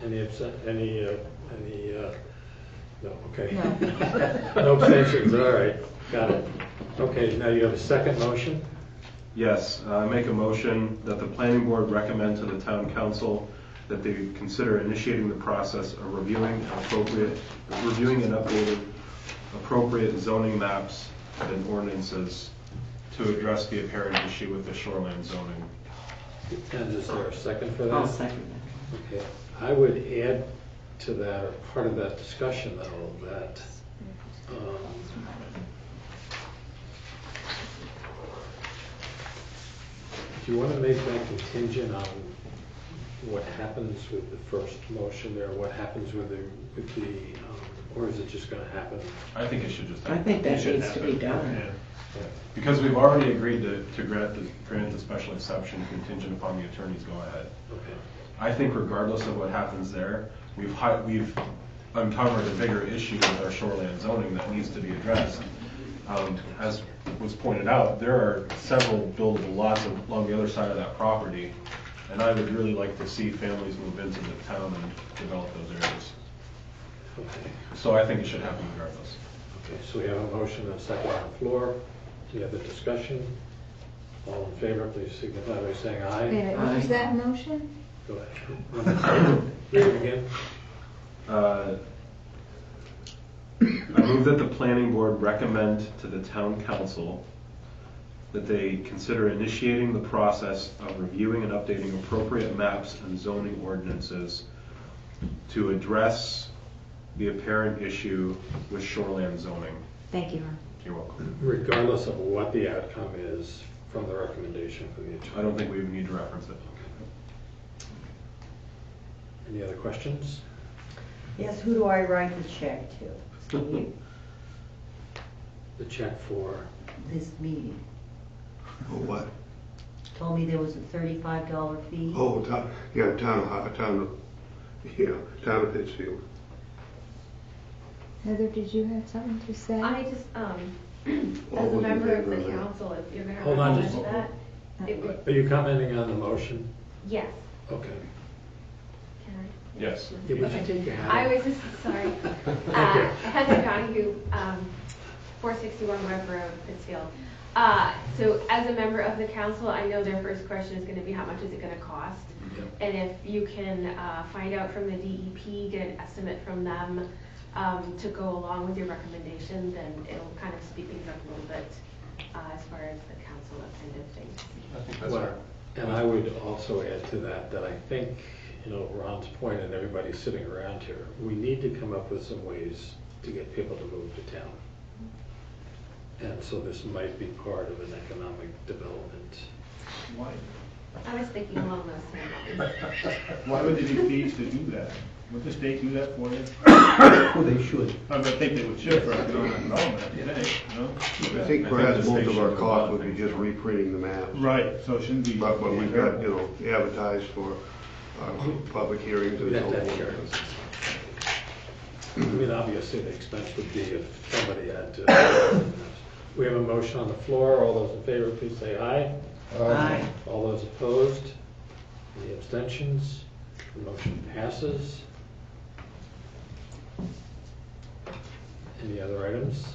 Any no, okay. No abstentions, all right, got it. Okay, now you have a second motion? Yes, I make a motion that the planning board recommend to the town council that they consider initiating the process of reviewing and updating appropriate zoning maps and ordinances to address the apparent issue with the shoreline zoning. And is there a second for that? I'll second that. Okay, I would add to that, or part of that discussion though, that do you want to make that contingent on what happens with the first motion there, what happens with the or is it just going to happen? I think it should just I happen. think that Should needs to be happen. done. Yeah. Because we've already agreed to grant the special exception contingent upon the attorney's go-ahead. Okay. I think regardless of what happens there, we've uncovered a bigger issue with our shoreline zoning that needs to be addressed. As was pointed out, there are several buildable lots along the other side of that property, and I would really like to see families move into the town and develop those areas. Okay. So I think it should happen regardless. Okay, so we have a motion and a second on the floor. Any other discussion? All in favor, please signify by saying Wait a aye. minute, what was that motion? Go ahead. Read it again. I move that the planning board recommend to the town council that they consider initiating the process of reviewing and updating appropriate maps and zoning ordinances to address the apparent issue with shoreline zoning. Thank you, Ron. You're welcome. Regardless of what the outcome is from the recommendation from the attorney. I don't think we even need to reference it. Any other questions? Yes, who do I write the check to? Steve, The check for, this meeting. Oh, what? Told me there was a $35 fee. Oh, town of Pittsfield. Heather, did you have something to say? I just, as a member of the council, if you're gonna Hold on just- recommend that, it would, are you commenting on the motion? yes, Okay. can I? Yes. Yeah, would you take your hat I off? was just, sorry. you. Heather Donahue, 461 Webb Road, Pittsfield. So as a member of the council, I know their first question is gonna be how much is it gonna cost? And if you can find out from the DEP, get an estimate from them to go along with your recommendation, then it'll kind of speed things up a little bit as far as the council end of things. I think that's Well, fair. and I would also add to that, I think, Ron's point and everybody sitting around here, we need to come up with some ways to get people to move to town. And so this might be part of an economic development. Why? I was thinking along those same lines. Why would there be fees to do that? Would the state do that for you? Well, they should. I would think they would shift for economic development, I think, no? I think perhaps most of our cost would be just reprinting the maps. Right, so it shouldn't be. But we've got, advertised for public hearings and so That forth. hearings. I mean, obviously, the expense would be if somebody had to. We have a motion on the floor. All those in favor, please say aye. Aye. All those opposed? Any abstentions? The motion passes. Any other items?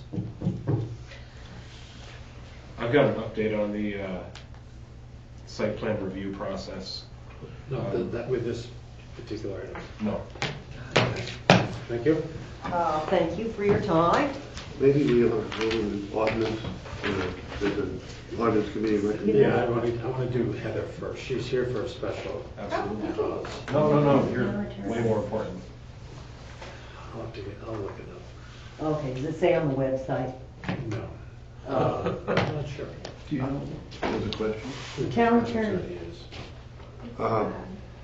I've got an update on the site plan review process. No, that with this particular item. No. Thank you. Thank you for your time. Maybe we have an ordinance, there's an ordinance committee recommendation. Yeah, I want to do Heather first. She's here for a special Absolutely. cause. No, you're way more important. I'll look it Okay, does it say on the website? up. No. I'm not sure. There's a question? The town attorney.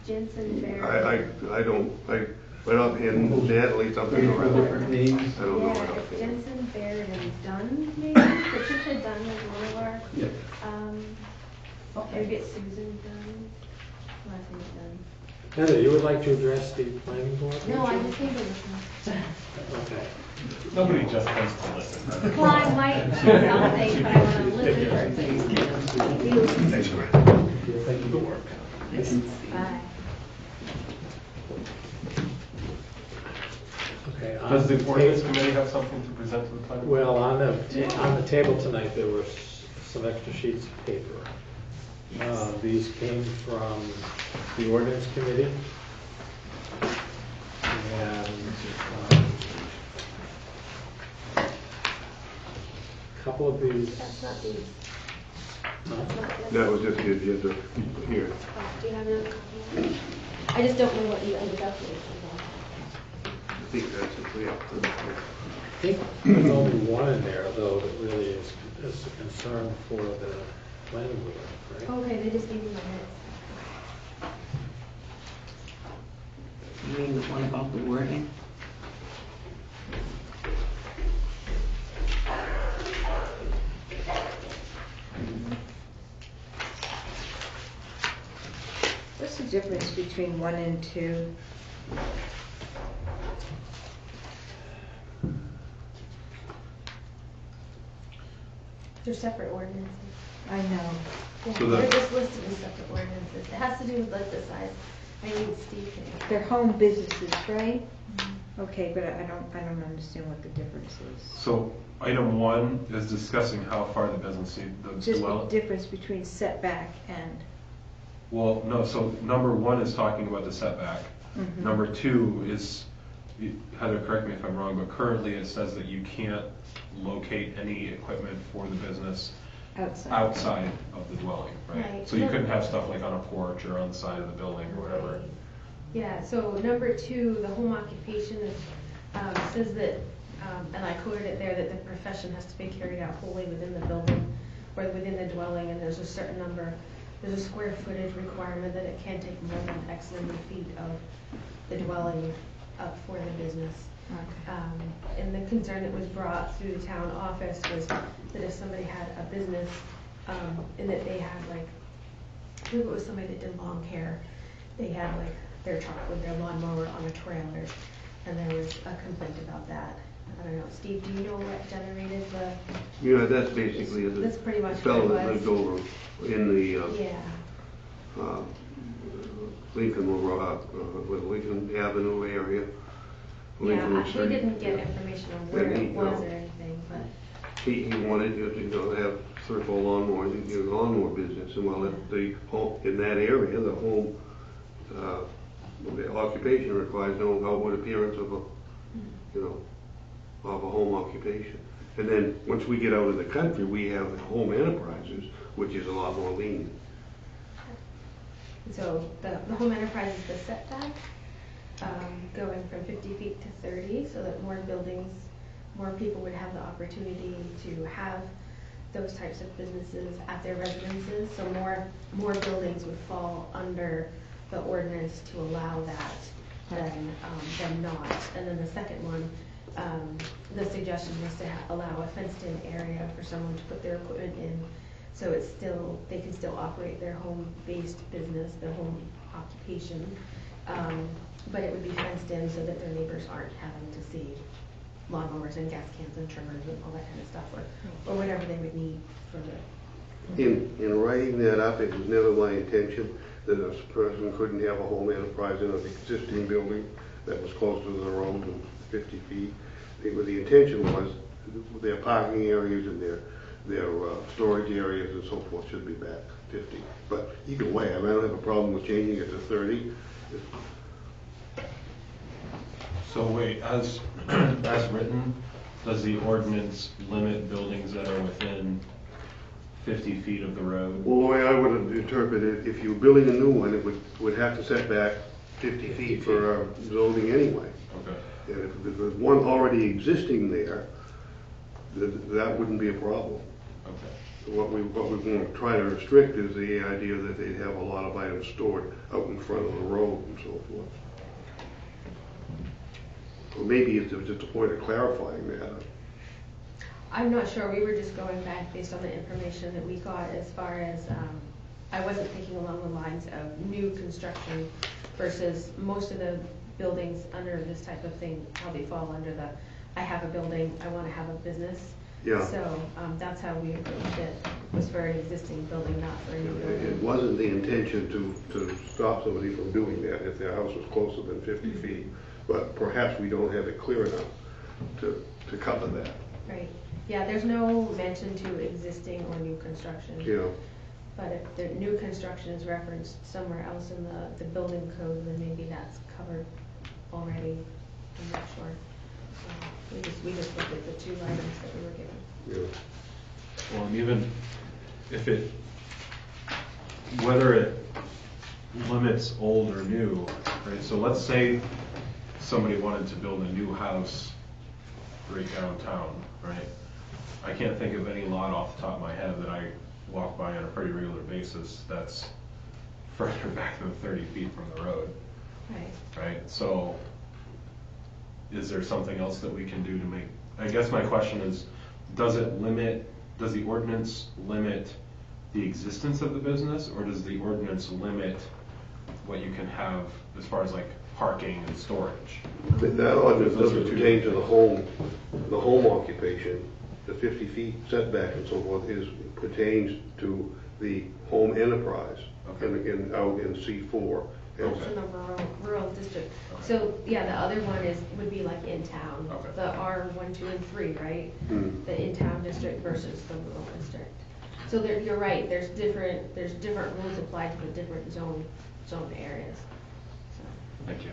Jensen Barrett. I don't, right offhand, Natalie, something or other. Different names. I don't know. Yeah, it's Jensen, Barrett, and Dunn, maybe? Patricia Dunn is one of our, Yeah. maybe it's Susan Dunn. Last name is Dunn. Heather, you would like to address the planning board? No, would I you? just think it Okay. Nobody just tends to listen. was. Well, I might say something, but I want to listen first. Thank you. Thank you for work. Bye. Okay. Does the on ordinance ta- committee have something to present to the planning board? Well, on the table tonight, there were some extra sheets of paper. These came from the ordinance committee. And a couple of these. That's not these. Huh? That's not this. That was just the agenda here. Do you have another copy? I just don't know what you ended up with. I think that's it, yeah. I think there's only one in there, though, that really is a concern for the planning board, right? Okay, they just gave me my minutes. You mean the one about the wording? What's the difference between 1 and 2? They're separate ordinances. I know. Yeah, So they're that- just listed as separate ordinances. It has to do with like the size. I need Steve to. They're home businesses, right? Okay, but I don't understand what the difference is. So item 1 is discussing how far the business, the Just the dwelling. difference between setback and, Well, no, so number 1 is talking about the setback. Mhm. Number 2 is, Heather, correct me if I'm wrong, but currently it says that you can't locate any equipment for the business outside. outside of the dwelling, right? Right. So you couldn't have stuff like on a porch or on the side of the building or whatever. Yeah, so number 2, the home occupation is, says that, and I quoted it there, that the profession has to be carried out wholly within the building or within the dwelling, and there's a certain number, there's a square footage requirement that it can't take more than X number of feet of the dwelling up for the business. Okay. And the concern that was brought through the town office was that if somebody had a business, and that they had like, I believe it was somebody that did lawn care, they had like their truck with their lawnmower on a trailer, and there was a complaint about that. I don't know, Steve, do you know what generated the, You know, that's basically That's pretty much the fellow what that it was. lived over in the yeah, Lincoln Avenue area. Lincoln yeah, he Street. didn't get information on where And he, it was or anything, but. He wanted you to have 3 or 4 lawnmowers, and do a lawnmower business, and while the home, in that area, the home, the occupation requires no outward appearance of a, you know, of a home occupation. And then, once we get out of the country, we have the home enterprises, which is a lot more lenient. So the home enterprise is the setback, going from 50 feet to 30, so that more buildings, more people would have the opportunity to have those types of businesses at their residences. So more buildings would fall under the ordinance to allow that than not. And then the second one, the suggestion was to allow a fenced-in area for someone to put their equipment in. So it's still, they can still operate their home-based business, their home occupation, but it would be fenced in so that their neighbors aren't having to see lawnmowers and gas cans and trimmers and all that kind of stuff, or whatever they would need for the. In writing that up, it was never my intention that a person couldn't have a home enterprise in an existing building that was close to the road and 50 feet. The intention was their parking areas and their storage areas and so forth should be back 50. But either way, I don't have a problem with changing it to 30. So wait, as written, does the ordinance limit buildings that are within 50 feet of the road? Well, the way I would interpret it, if you're building a new one, it would have to set back 50 feet for zoning anyway. Okay. And if there's one already existing there, that wouldn't be a problem. Okay. What we want to try to restrict is the idea that they'd have a lot of items stored out in front of the road and so forth. Or maybe it's just a point of clarifying that. I'm not sure, we were just going back based on the information that we got as far as, I wasn't thinking along the lines of new construction versus most of the buildings under this type of thing probably fall under the, I have a building, I want to have a business. Yeah. So that's how we approached it, was for an existing building, not for a new It building. wasn't the intention to stop somebody from doing that if their house was closer than 50 feet, but perhaps we don't have it clear enough to cover that. Right, yeah, there's no mention to existing or new construction. Yeah. But if the new construction is referenced somewhere else in the building code, then maybe that's covered already. I'm not sure. We just looked at the two items that we were given. Yeah. Well, and even if it, whether it limits old or new, right? So let's say somebody wanted to build a new house right downtown, right? I can't think of any lot off the top of my head that I walk by on a pretty regular basis that's further back than 30 feet from the road, Right. right? So is there something else that we can do to make, I guess my question is, does the ordinance limit the existence of the business, or does the ordinance limit what you can have as far as like parking and storage? That ordinance doesn't pertain to the home occupation. The 50 feet setback and so forth pertains to the home enterprise. Okay. Out in C4. It's in the rural district. So, yeah, the other one would be like in town. Okay. The R1, 2, and 3, right? Hmm. The in-town district versus the rural district. So you're right, there's different rules applied to the different zone areas. So. Thank you.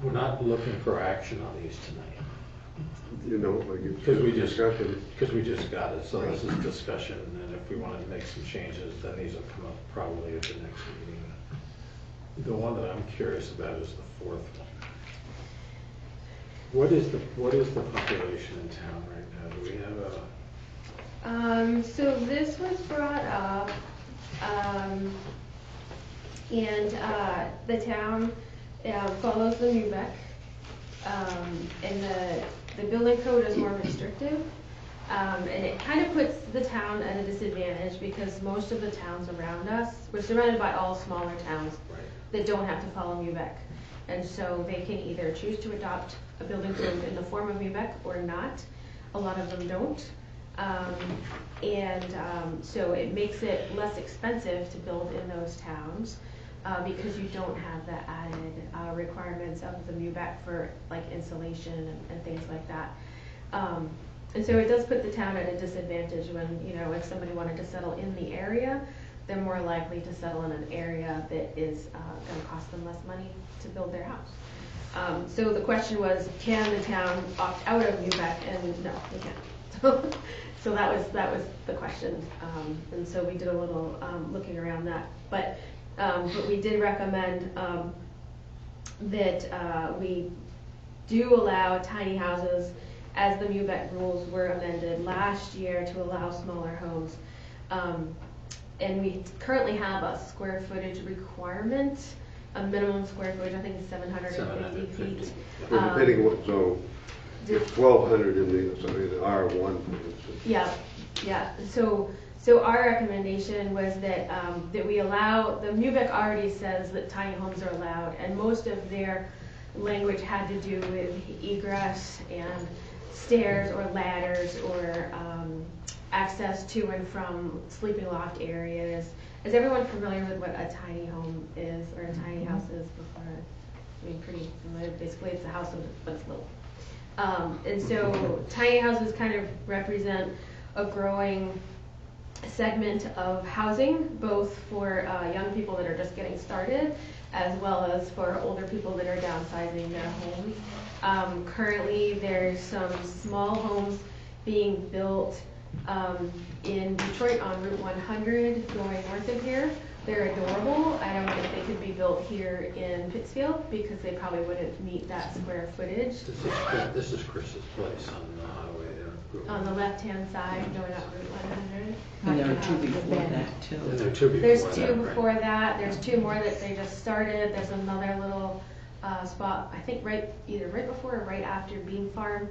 We're not looking for action on these tonight, You know, like it's because we just discussion. got it, so this is discussion, and if we wanted to make some changes, then these will come up probably at the next meeting. The one that I'm curious about is the fourth one. What is the population in town right now? Do we have a? So this was brought up, and the town follows the MUBEC, and the building code is more restrictive, and it kind of puts the town at a disadvantage because most of the towns around us, we're surrounded by all smaller towns that don't have to follow MUBEC, and so they can either choose to adopt a building code in the form of MUBEC or not. A lot of them don't. So it makes it less expensive to build in those towns because you don't have the added requirements of the MUBEC for like insulation and things like that. And so it does put the town at a disadvantage when, if somebody wanted to settle in the area, they're more likely to settle in an area that is going to cost them less money to build their house. So the question was, can the town opt out of MUBEC? And no, they can't. So that was the question. And so we did a little looking around that. But we did recommend that we do allow tiny houses as the MUBEC rules were amended last year to allow smaller homes. And we currently have a square footage requirement, a minimum square footage, I think it's 750 feet. Well, depending on what zone. It's 1,200 in the R1, for instance. Yeah. So our recommendation was that that we allow, the MUBEC already says that tiny homes are allowed, and most of their language had to do with egress and stairs or ladders or access to and from sleeping loft areas. Is everyone familiar with what a tiny home is or a tiny house is before? I mean, pretty familiar. Basically, it's a house, but it's little. And so tiny houses kind of represent a growing segment of housing, both for young people that are just getting started, as well as for older people that are downsizing their homes. Currently, there's some small homes being built in Detroit on Route 100 going north of here. They're adorable. I don't think they could be built here in Pittsfield because they probably wouldn't meet that square footage. This is Chris's place on the highway there. On the left-hand side going up Route 100. And there are two before that too. And there are two before There's that, two right? before that. There's two more that they just started. There's another little spot, I think either right before or right after Bean Farm,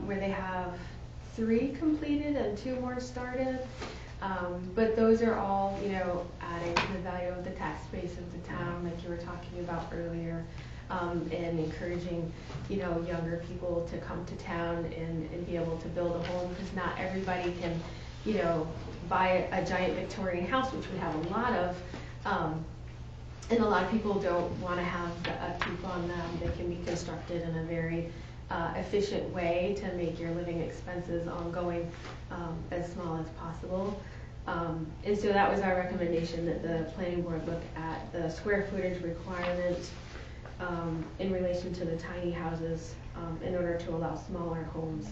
where they have 3 completed and 2 more started. But those are all, adding to the value of the tax base of the town, like you were talking about earlier, and encouraging, younger people to come to town and be able to build a home, because not everybody can, buy a giant Victorian house, which we have a lot of. And a lot of people don't want to have a coop on them. They can be constructed in a very efficient way to make your living expenses ongoing as small as possible. And so that was our recommendation, that the planning board look at the square footage requirement in relation to the tiny houses in order to allow smaller homes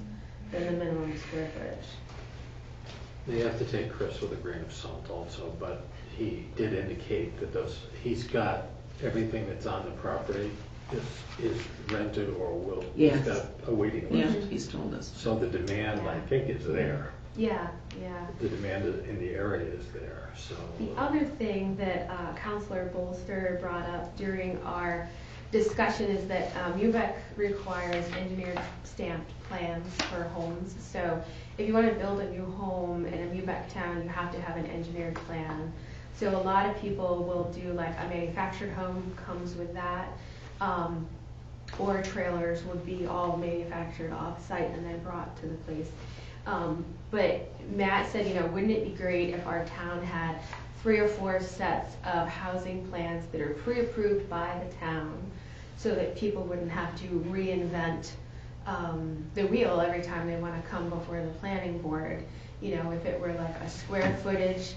than the minimum square footage. They have to take Chris with a grain of salt also, but he did indicate that he's got everything that's on the property is rented or will, Yes. he's got a waiting Yeah, list. he's told us. So the demand, I think, is there. Yeah. The demand in the area is there, so. The other thing that Councilor Bolster brought up during our discussion is that UVEC requires engineered stamped plans for homes. So if you want to build a new home in a UVEC town, you have to have an engineered plan. So a lot of people will do like a manufactured home comes with that, or trailers would be all manufactured off-site and then brought to the place. But Matt said, wouldn't it be great if our town had 3 or 4 sets of housing plans that are pre-approved by the town, so that people wouldn't have to reinvent the wheel every time they want to come before the planning board. If it were like a square footage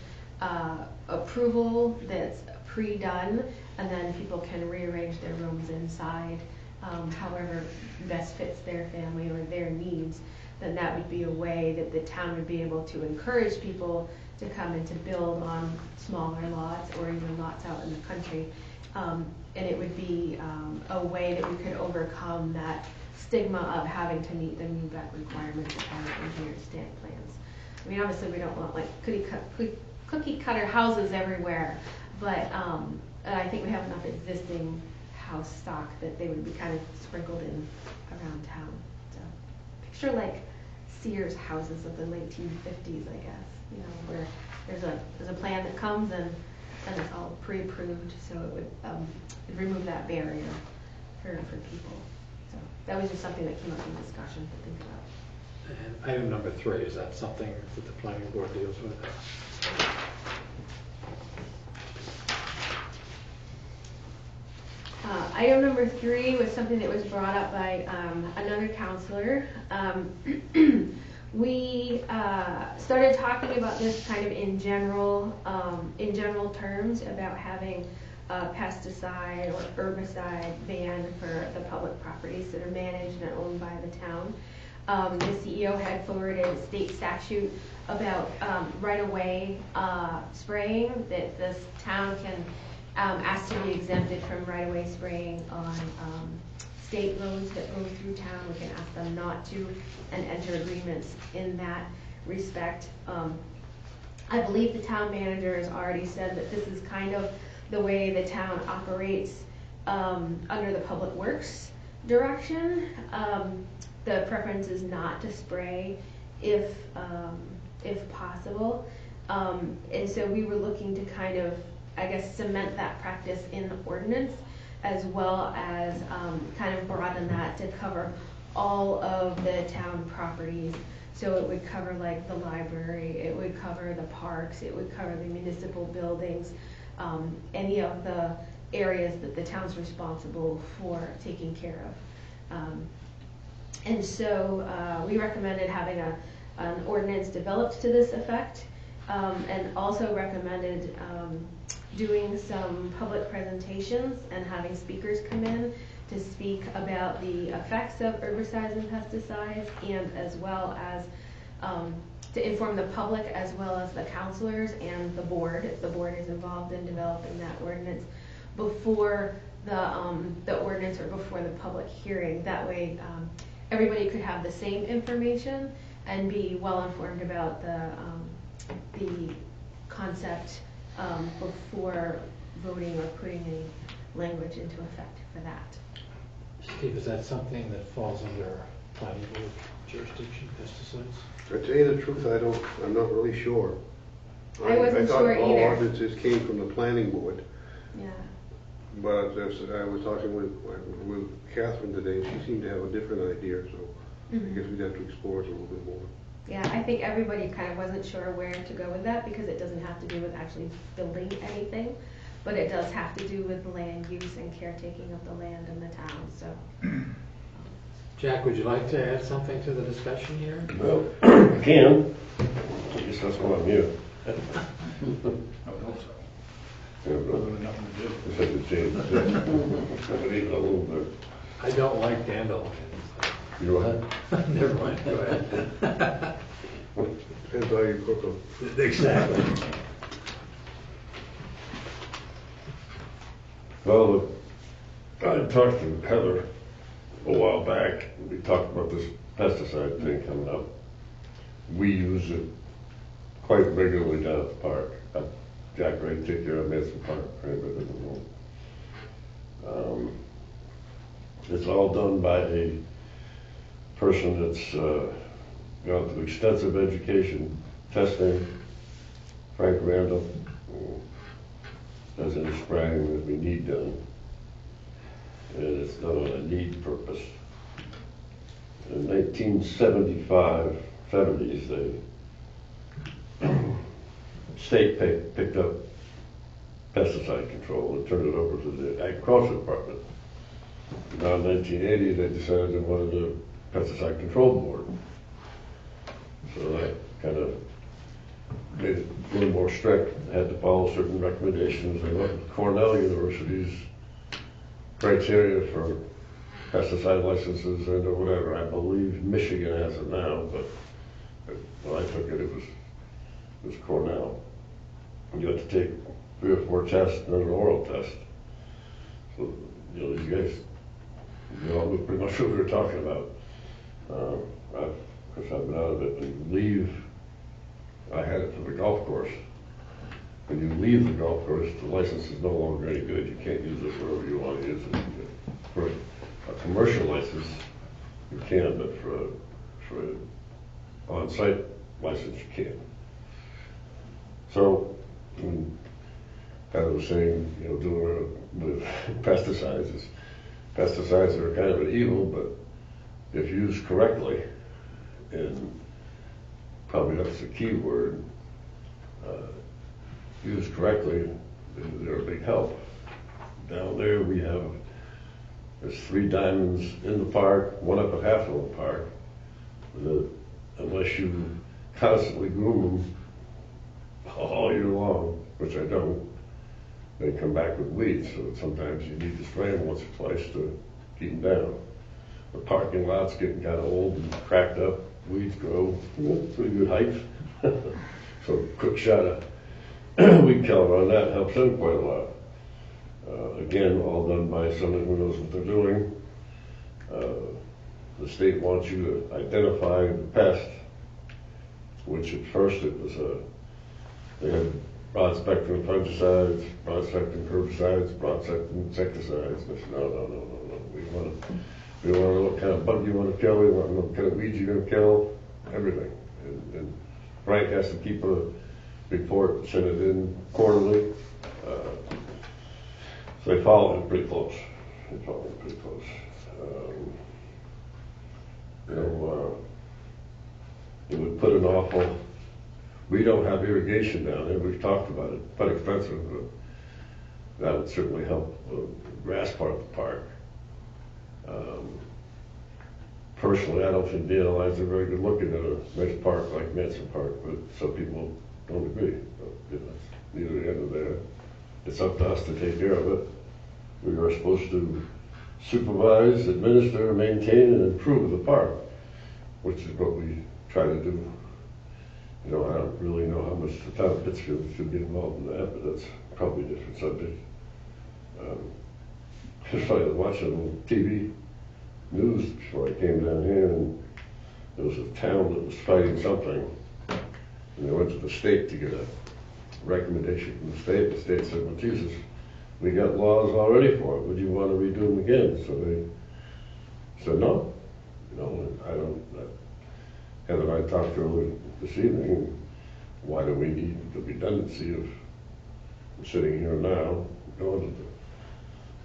approval that's pre-done, and then people can rearrange their rooms inside however best fits their family or their needs, then that would be a way that the town would be able to encourage people to come and to build on smaller lots or even lots out in the country. And it would be a way that we could overcome that stigma of having to meet the UVEC requirements of having engineered stamp plans. I mean, obviously we don't want like cookie cutter houses everywhere, but I think we have enough existing house stock that they would be kind of sprinkled in around town. So picture like Sears houses of the late 1950s, I guess, where there's a plan that comes and it's all pre-approved, so it would remove that barrier for people. So that was just something that came up in discussion to think about. And item number 3, is that something that the planning board deals with? Item number 3 was something that was brought up by another counselor. We started talking about this kind of in general terms about having a pesticide or herbicide ban for the public properties that are managed and owned by the town. The CEO had forwarded a state statute about right-of-way spraying, that this town can ask to be exempted from right-of-way spraying on state roads that go through town. We can ask them not to and enter agreements in that respect. I believe the town manager has already said that this is kind of the way the town operates under the Public Works direction. The preference is not to spray if possible. And so we were looking to kind of, I guess, cement that practice in the ordinance, as well as kind of broaden that to cover all of the town properties. So it would cover like the library, it would cover the parks, it would cover the municipal buildings, any of the areas that the town's responsible for taking care of. And so we recommended having an ordinance developed to this effect, and also recommended doing some public presentations and having speakers come in to speak about the effects of herbicides and pesticides, and as well as to inform the public as well as the counselors and the board, if the board is involved in developing that ordinance, before the ordinance or before the public hearing. That way, everybody could have the same information and be well informed about the concept before voting or putting any language into effect for that. Steve, is that something that falls under planning board jurisdiction, pesticides? To tell you the truth, I'm not really sure. I wasn't thought sure all either. ordinances came from the planning board, Yeah. but as I was talking with Catherine today, she seemed to have a different idea, so I guess we'd have to explore it a little bit more. Yeah, I think everybody kind of wasn't sure where to go with that because it doesn't have to do with actually building anything, but it does have to do with land use and caretaking of the land in the town, so. Jack, would you like to add something to the discussion here? Well, I can. I guess that's why I'm here. I would hope so. Yeah, but Really nothing to do. just have to change it. I believe it a little bit. I don't like dandelions. You know what? Never mind, go ahead. Depends how you cook them. Exactly. Well, I talked to Heather a while back. We talked about this pesticide thing coming up. We use it quite regularly down at the park. Jack Ray take care of Manson Park, for anybody that doesn't know. It's all done by a person that's gone through extensive education, testing. Frank Randall does any spraying that we need done. And it's done on a need purpose. In 1975, 70s, the state picked up pesticide control and turned it over to the agriculture department. Now in 1980, they decided they wanted a pesticide control board. So that kind of made it a little more strict, had to follow certain recommendations. They went with Cornell University's criteria for pesticide licenses and or whatever. I believe Michigan has it now, but when I took it, it was Cornell. You had to take 3 or 4 tests and then an oral test. So, you know, these guys, you know, knew pretty much what we were talking about. Of course, I've been out of it. And leave, I had it for the golf course. When you leave the golf course, the license is no longer any good. You can't use it wherever you want to use it. For a commercial license, you can, but for an on-site license, you can't. So, kind of was saying, you know, doing it with pesticides is, pesticides are kind of an evil, but if used correctly, and probably that's the key word, used correctly, they're a big help. Down there we have, there's 3 diamonds in the park, 1 up at Halfwell Park. Unless you constantly groom them all year long, which I don't, they come back with weeds, so sometimes you need to spray them once or twice to keep them down. The parking lot's getting kind of old and cracked up, weeds grow, pretty good height. So quick shot of weed killer on that helps them quite a lot. Again, all done by someone who knows what they're doing. The state wants you to identify the pest, which at first it was they had broad spectrum fungicides, broad spectrum herbicides, broad spectrum insecticides. And I said, no. We want to know what kind of bug you want to kill. We want to know what kind of weeds you're going to kill. Everything. And Frank has to keep a report, send it in quarterly. So they follow it pretty close. It would put an awful, we don't have irrigation down there, we've talked about it, quite expensive, but that would certainly help the grass part of the park. Personally, I don't think dandelions are very good looking at a nice park like Manson Park, but some people don't agree. But, you know, it's neither here nor there. It's up to us to take care of it. We are supposed to supervise, administer, maintain, and improve the park, which is what we try to do You know, I don't really know how much the town of Pittsfield should be involved in that, but that's probably a different subject. It's funny, I was watching TV news before I came down here, and there was a town that was fighting something, and they went to the state to get a recommendation from the state. The state said, well, Jesus, we got laws already for it. Would you want to redo them again? So they said no. You know, and I don't. Heather and I talked earlier this evening. Why do we need the redundancy of sitting here now, going to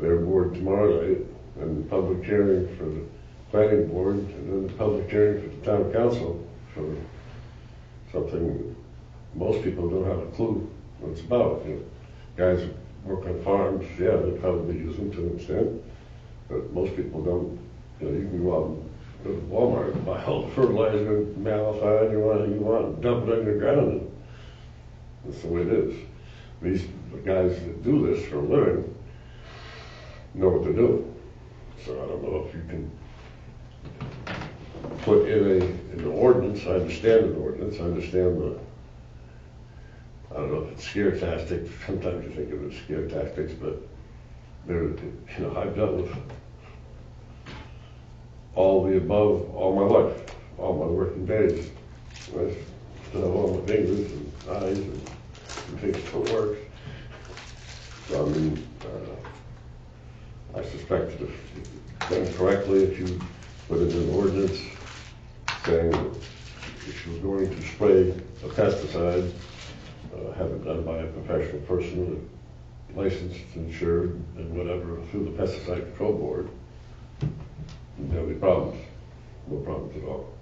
their board tomorrow night, and the public hearing for the planning board, and then the public hearing for the town council for something most people don't have a clue what it's about. You know, guys work on farms, yeah, they probably use them to an extent, but most people don't. You know, you can go out and go to Walmart and buy all the fertilizer and malafide you want and dump it on your ground. And that's the way it is. These guys that do this for a living know what they're doing. So I don't know if you can put in an ordinance. I understand an ordinance. I understand I don't know if it's scare tactics. Sometimes you think of it as scare tactics, but I've dealt with all the above all my life, all my working days. I still have all my fingers and eyes and things still work. So I mean, I suspect that if done correctly, if you put in an ordinance saying that if you're going to spray a pesticide, have it done by a professional person, licensed, insured, and whatever, through the Pesticide Control Board, there'll be problems. No problems at all.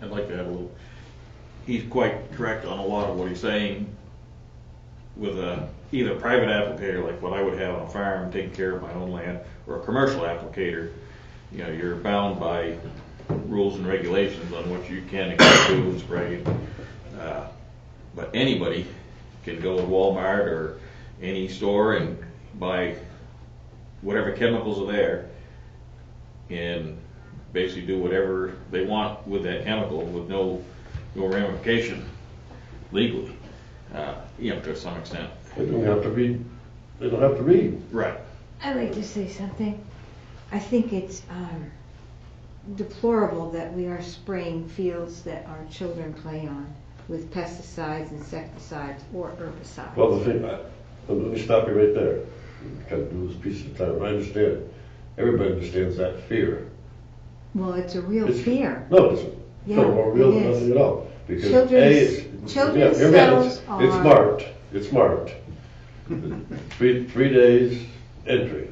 I'd like to have a little, he's quite correct on a lot of what he's saying. With either a private applicator, like what I would have on a farm, taking care of my own land, or a commercial applicator, you know, you're bound by rules and regulations on what you can and can't do and spray. But anybody can go to Walmart or any store and buy whatever chemicals are there and basically do whatever they want with that chemical with no ramification legally, you know, to some extent. They don't have to read. They don't have to read. Right. I'd like to say something. I think it's deplorable that we are spraying fields that our children play on with pesticides, insecticides, or herbicides. Well, the thing, let me stop you right there. You kind of do this piece of time. I understand. Everybody understands that fear. Well, it's a real fear. No, it isn't. Yeah, no more real it is. nothing at all. Because Children's cells are... It's marked. It's marked. 3 days entry.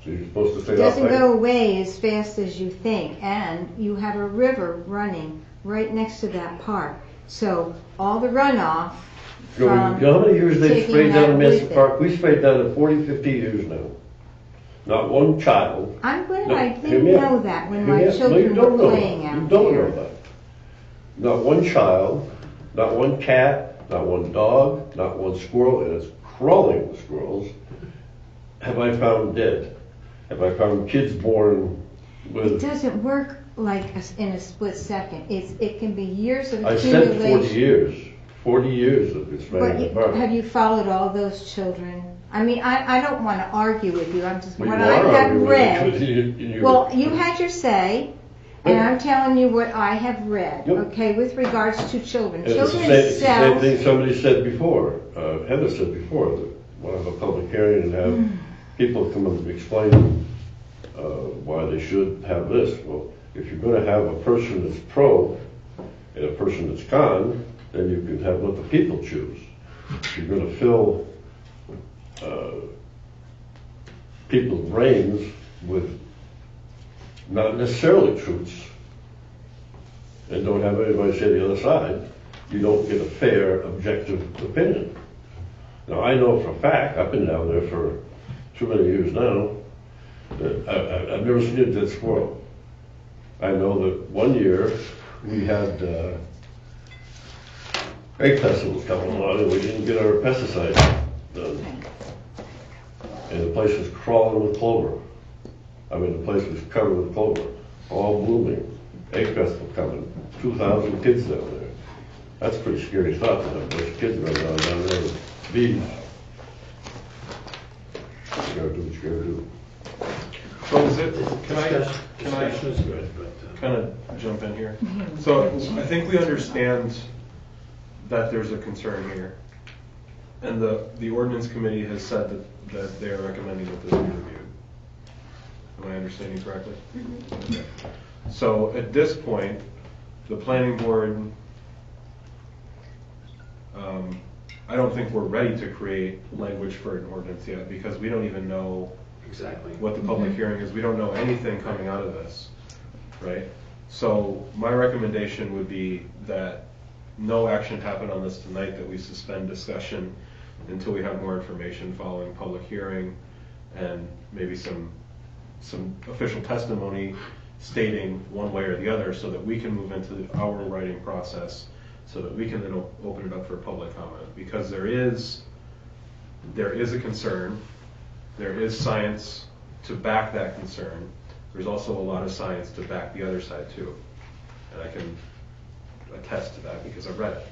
So you're supposed to stay It doesn't outside. go away as fast as you think, and you have a river running right next to that park. So all the runoff You know how many years they've sprayed down in Mason Park? We sprayed down it 40, 50 years now. Not one child. I'm glad No, I hear didn't me out. know that when Hear me my out. children No, you were don't know playing that. out You don't there. know that. Not one child, not one cat, not one dog, not one squirrel, and it's crawling with squirrels, have I found dead. Have I found kids born with... It doesn't work like in a split second. It can be years of I accumulation. said 40 years. 40 years of this But man in the park. have you followed all those children? I mean, I don't want to argue with you. I'm just Well, what you I are have arguing read. with you. Well, you had your say, and Yep. I'm telling you what I have read. Yep. Okay, with regards to children, And it's the children's same cells. thing somebody said before, Heather said before, that we'll have a public hearing and have people come and explain why they should have this. Well, if you're going to have a person that's pro and a person that's con, then you can have let the people choose. If you're going to fill people's brains with not necessarily truths and don't have anybody say the other side, you don't get a fair, objective opinion. Now, I know for a fact, I've been down there for too many years now, that I've never seen a dead squirrel. I know that one year we had egg festivals coming along and we didn't get our pesticide done. And the place was crawling with clover. I mean, the place was covered with clover, all blooming. Egg festival coming, 2,000 kids down there. That's a pretty scary thought to have a bunch of kids running around down there with beads. You gotta do what you gotta do. So is it, can I Discussion is good, but. kind of jump in here? So I think we understand that there's a concern here. And the ordinance committee has said that they are recommending that this be reviewed. Am I understanding correctly? Okay. So at this point, the planning board, I don't think we're ready to create language for an ordinance yet, because we don't even know Exactly. what the public hearing is. We don't know anything coming out of this, right? So my recommendation would be that no action happen on this tonight, that we suspend discussion until we have more information following public hearing and maybe some official testimony stating one way or the other, so that we can move into our writing process, so that we can then open it up for public comment. Because there is a concern, there is science to back that concern. There's also a lot of science to back the other side too. And I can attest to that because I've read it.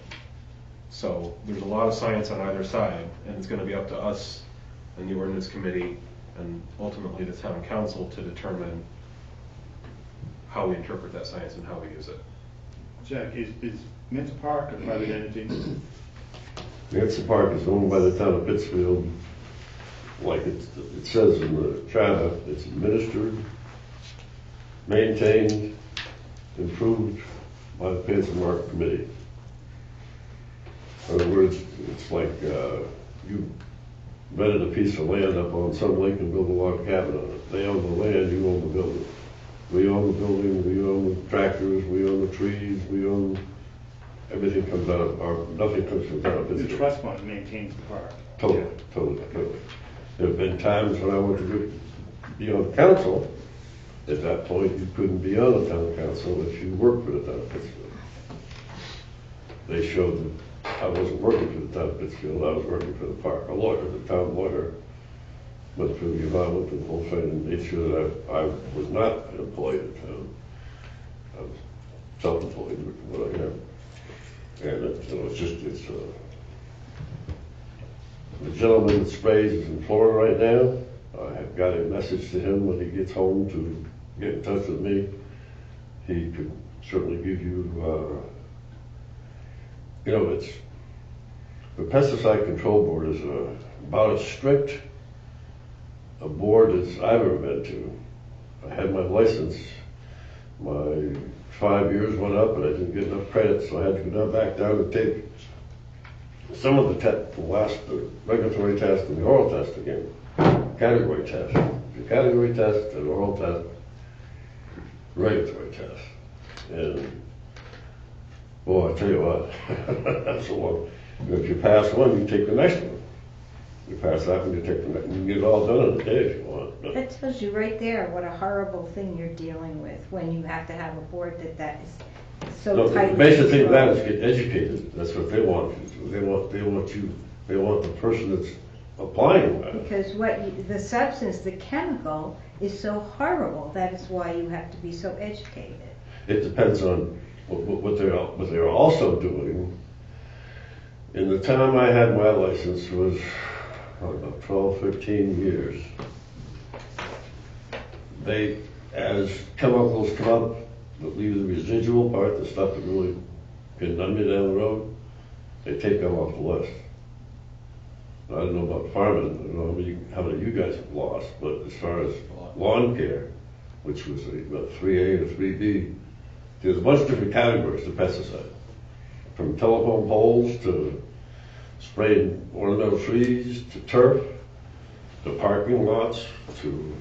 So there's a lot of science on either side, and it's going to be up to us and the ordinance committee and ultimately the town council to determine how we interpret that science and how we use it. Jack, is Mintz Park a private entity? Nancy Park is owned by the town of Pittsfield. Like it says in the charter, it's administered, maintained, improved by the Pinson Mark Committee. In other words, it's like you rented a piece of land up on some lake and built a log cabin on it. They own the land, you own the building. We own the building, we own the tractors, we own the trees, we own, everything comes out of our, nothing comes from town of The Pittsfield. trust fund maintains the park. Totally. There have been times when I wanted to be on the council. At that point, you couldn't be on the town council if you worked for the town of Pittsfield. They showed that I wasn't working for the town of Pittsfield, I was working for the park. A lawyer, the town lawyer, went through the environment and the whole thing and made sure that I was not an employee of the town. I was self-employed, which is what I am. And the gentleman that sprays is in Florida right now. I have got a message to him when he gets home to get in touch with me. He could certainly give you, it's, the Pesticide Control Board is about as strict a board as I've ever been to. I had my license, my 5 years went up, but I didn't get enough credit, so I had to go back down and take some of the regulatory test and the oral test again. Category test. The category test and oral test, regulatory test. And boy, I tell you what, that's a long. If you pass one, you take the next one. You pass that one, you take the next one. You can get it all done in a day if you want. But That tells you right there what a horrible thing you're dealing with when you have to have a board that is so no, tight. the basic thing of that is get educated. That's what they want. They want the person that's applying that. Because the substance, the chemical, is so horrible. That is why you have to be so educated. It depends on what they're also doing. In the time I had my license was about 12, 15 years. As chemicals come up that leave the residual part, the stuff that really can numb you down the road, they take them off the list. I don't know about farming, I don't know how many of you guys have lost, but as far as lawn care, which was about 3A to 3B, there's a bunch of different categories to pesticide. From telephone poles to spraying ornamental trees to turf to parking lots to,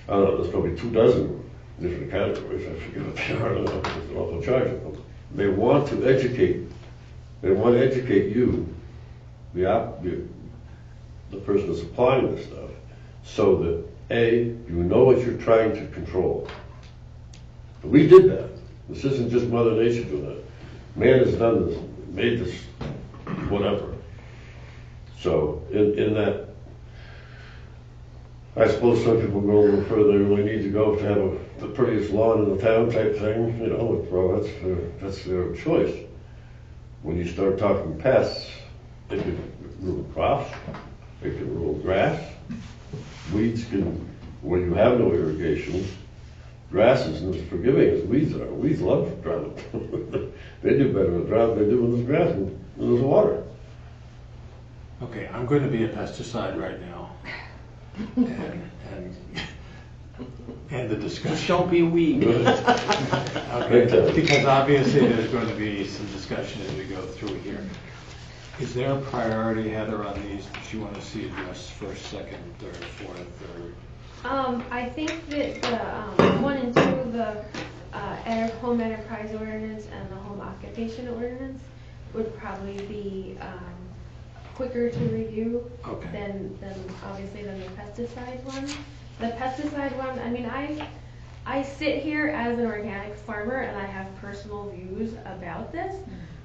I don't know, there's probably 24 different categories. I forget what they are. I don't know. There's an awful charge of them. They want to educate. They want to educate you, the person that's applying this stuff, so that A, you know what you're trying to control. But we did that. This isn't just Mother Nature doing that. Man has done this, made this, whatever. So in that, I suppose some people go a little further than we need to go to have the prettiest lawn in the town type thing, well, that's their choice. When you start talking pests, it can ruin crops, it can ruin grass. Weeds can, when you have no irrigation, grass isn't as forgiving as weeds are. Weeds love drought. They do better with drought than they do with this grass and there's water. Okay, I'm going to be a pesticide right now. And the discussion. Just don't be a weed. Okay, because obviously there's going to be some discussion as we go through here. Is there a priority, Heather, on these that you want to see addressed first, second, third, fourth, or? I think that the 1 and 2, the home enterprise ordinance and the home occupation ordinance would probably be quicker to review Okay. than obviously than the pesticide one. The pesticide one, I mean, I sit here as an organic farmer and I have personal views about this,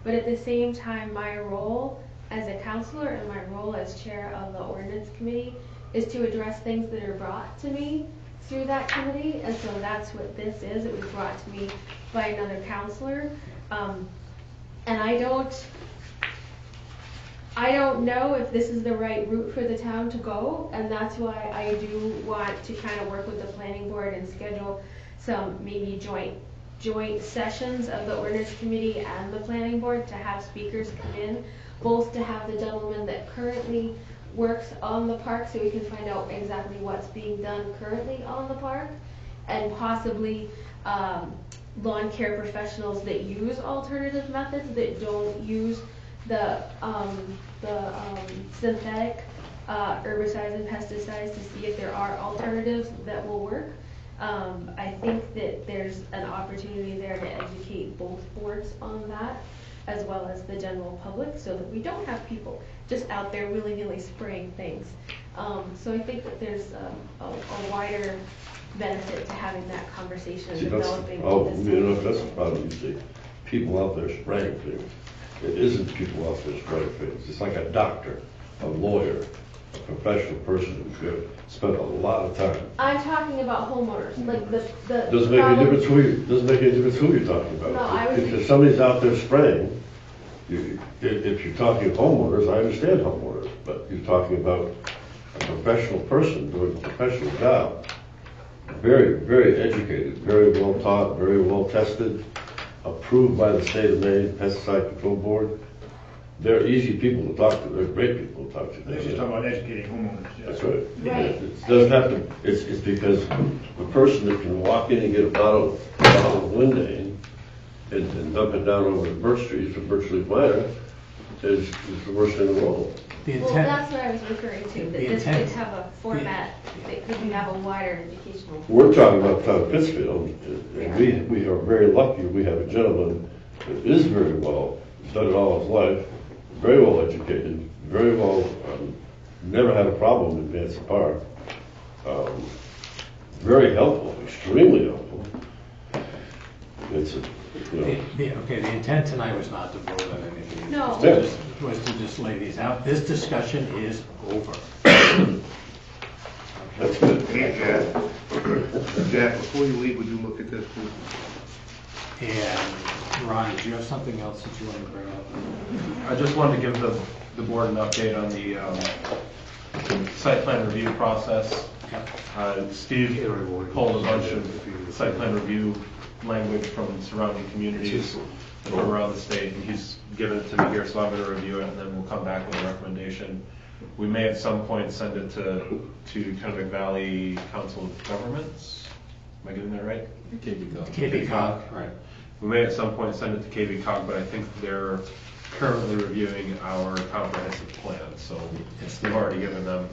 but at the same time, my role as a counselor and my role as chair of the ordinance committee is to address things that are brought to me through that committee, and so that's what this is. It was brought to me by another counselor, and I don't know if this is the right route for the town to go, and that's why I do want to kind of work with the planning board and schedule some maybe joint sessions of the ordinance committee and the planning board to have speakers come in, both to have the gentleman that currently works on the park so we can find out exactly what's being done currently on the park, and possibly lawn care professionals that use alternative methods that don't use the synthetic herbicides and pesticides to see if there are alternatives that will work. I think that there's an opportunity there to educate both boards on that, as well as the general public, so that we don't have people just out there willy-nilly spraying things. So I think that there's a wider benefit to having that conversation and developing this. You know, that's the problem, you see. People out there spraying things. It isn't people out there spraying things. It's like a doctor, a lawyer, a professional person who's spent a lot of time. I'm talking about homeowners, like the Doesn't make any difference who you're talking about. No, I was If somebody's out there spraying, if you're talking homeowners, I understand homeowners, but you're talking about a professional person doing a professional job. Very, very educated, very well taught, very well tested, approved by the state of Maine Pesticide Control Board. They're easy people to talk to. They're great people to talk to. They're just talking about educating homeowners. Yeah. That's right. Right. It doesn't have to, it's because the person that can walk in and get a bottle of Lindane and dump it down over the birch trees for birch leaf miner is the worst thing in the world. Well, that's what I was referring to, that this could have a format that could have a wider educational. We're talking about town of Pittsfield, and we are very lucky. We have a gentleman that is very well, he's done it all his life, very well educated, very well, never had a problem in Vance Park. Very helpful, extremely helpful. It's a, you know. Okay, the intent tonight was not to vote on anything. No. Was to just lay these out. This discussion is over. That's good. Hey, Jack, before you leave, would you look at this, please? And Ron, did you have something else that you wanted to bring up? I just wanted to give the board an update on the site plan review process. Steve pulled a bunch of site plan review language from surrounding communities and from around the state, and he's given it to me here, so I'm going to review it, and then we'll come back with a recommendation. We may at some point send it to Kennebec Valley Council of Governments. Am I getting that right? KV-COG, right. We may at some point send it to KV-COG, but I think they're currently reviewing our comprehensive plan, so they've already given them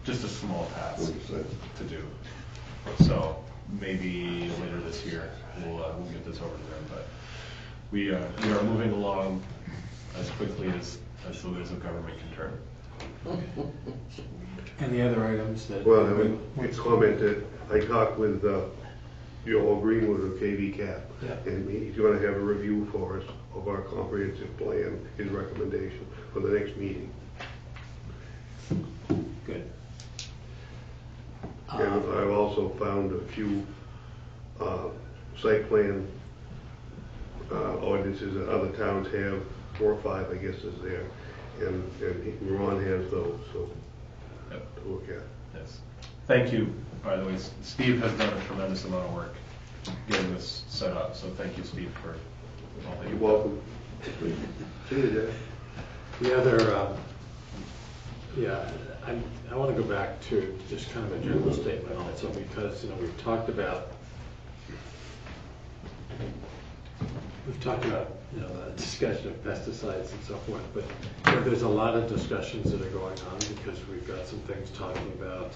just a small task to do. So maybe later this year we'll get this over to them, but we are moving along as quickly as the wheels of government can turn. Any other items that? Well, I would comment that I talked with Joel Greenwood of KV Cap, and he's going to have a review for us of our comprehensive plan, his recommendation for the next meeting. Good. And I've also found a few site plan ordinances that other towns have, 4 or 5, I guess, is there. And Ron has those, so, Yep. to look at. Yes. Thank you, by the way. Steve has done a tremendous amount of work getting this set up, so thank you, Steve, for all that You're you've welcome. See you, Jeff. The other, I want to go back to just kind of a general statement also, because, we've talked about, the discussion of pesticides and so forth, but there's a lot of discussions that are going on because we've got some things talking about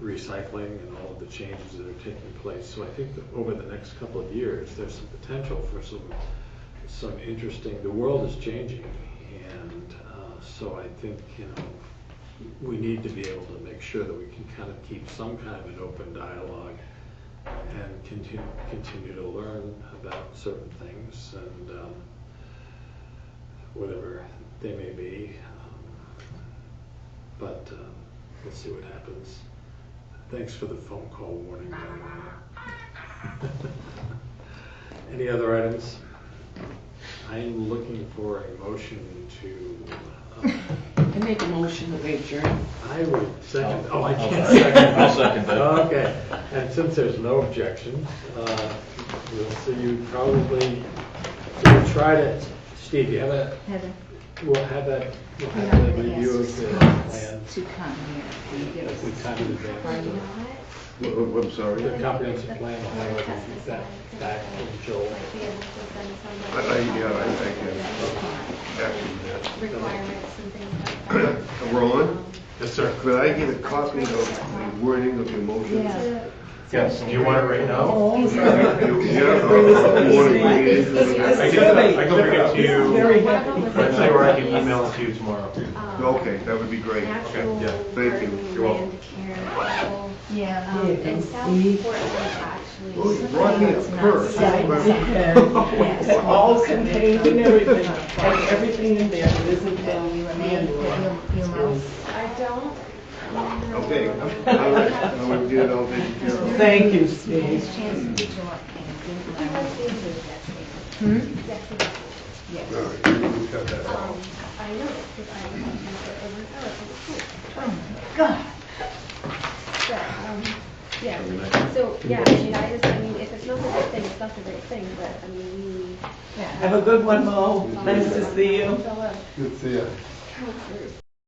recycling and all of the changes that are taking place. So I think that over the next couple of years, there's some potential for some interesting, the world is changing, and so I think, we need to be able to make sure that we can kind of keep some kind of an open dialogue and continue to learn about certain things and whatever they may be. But we'll see what happens. Thanks for the phone call warning, by the way. Any other items? I'm looking for a motion to. I make a motion that we adjourn. I would second. Oh, I can't second. I'll second that. Okay, and since there's no objections, we'll see you probably. We'll try to. Steve, you have a. Heather, We'll have that. We'll have I'm the gonna review ask of the Scott plan. to come here. We kind of advanced. I'm sorry. The comprehensive plan, will have a review that back from Joel. I can. Actually, Requirements and things like that. Ron, Yes, sir. could I get a copy of the wording of your motion? Yeah. Yes, do you want it right now? Yeah, you want to bring it into the I can bring it to you Wednesday, or I can email it to you tomorrow. Okay, that would be great. Actual yeah. Thank you. burning You're welcome. land care. Yeah. And South Portland actually. Oh, you brought me a It's not purse. set. Yes, all contained and everything, and everything in there that isn't You in remain, you must. I don't. Okay, I would get it all taken care of. Thank you, His Steve. chance to get you up Hmm? Yes. All right, we'll cut that out. I know, because I was it over school. Oh my God. So, yeah, so, yeah, I mean, if it's not the right thing, it's not the right thing, but, I mean, Have a good one, Mo. Nice to see you. we. Good to see you. Counselors.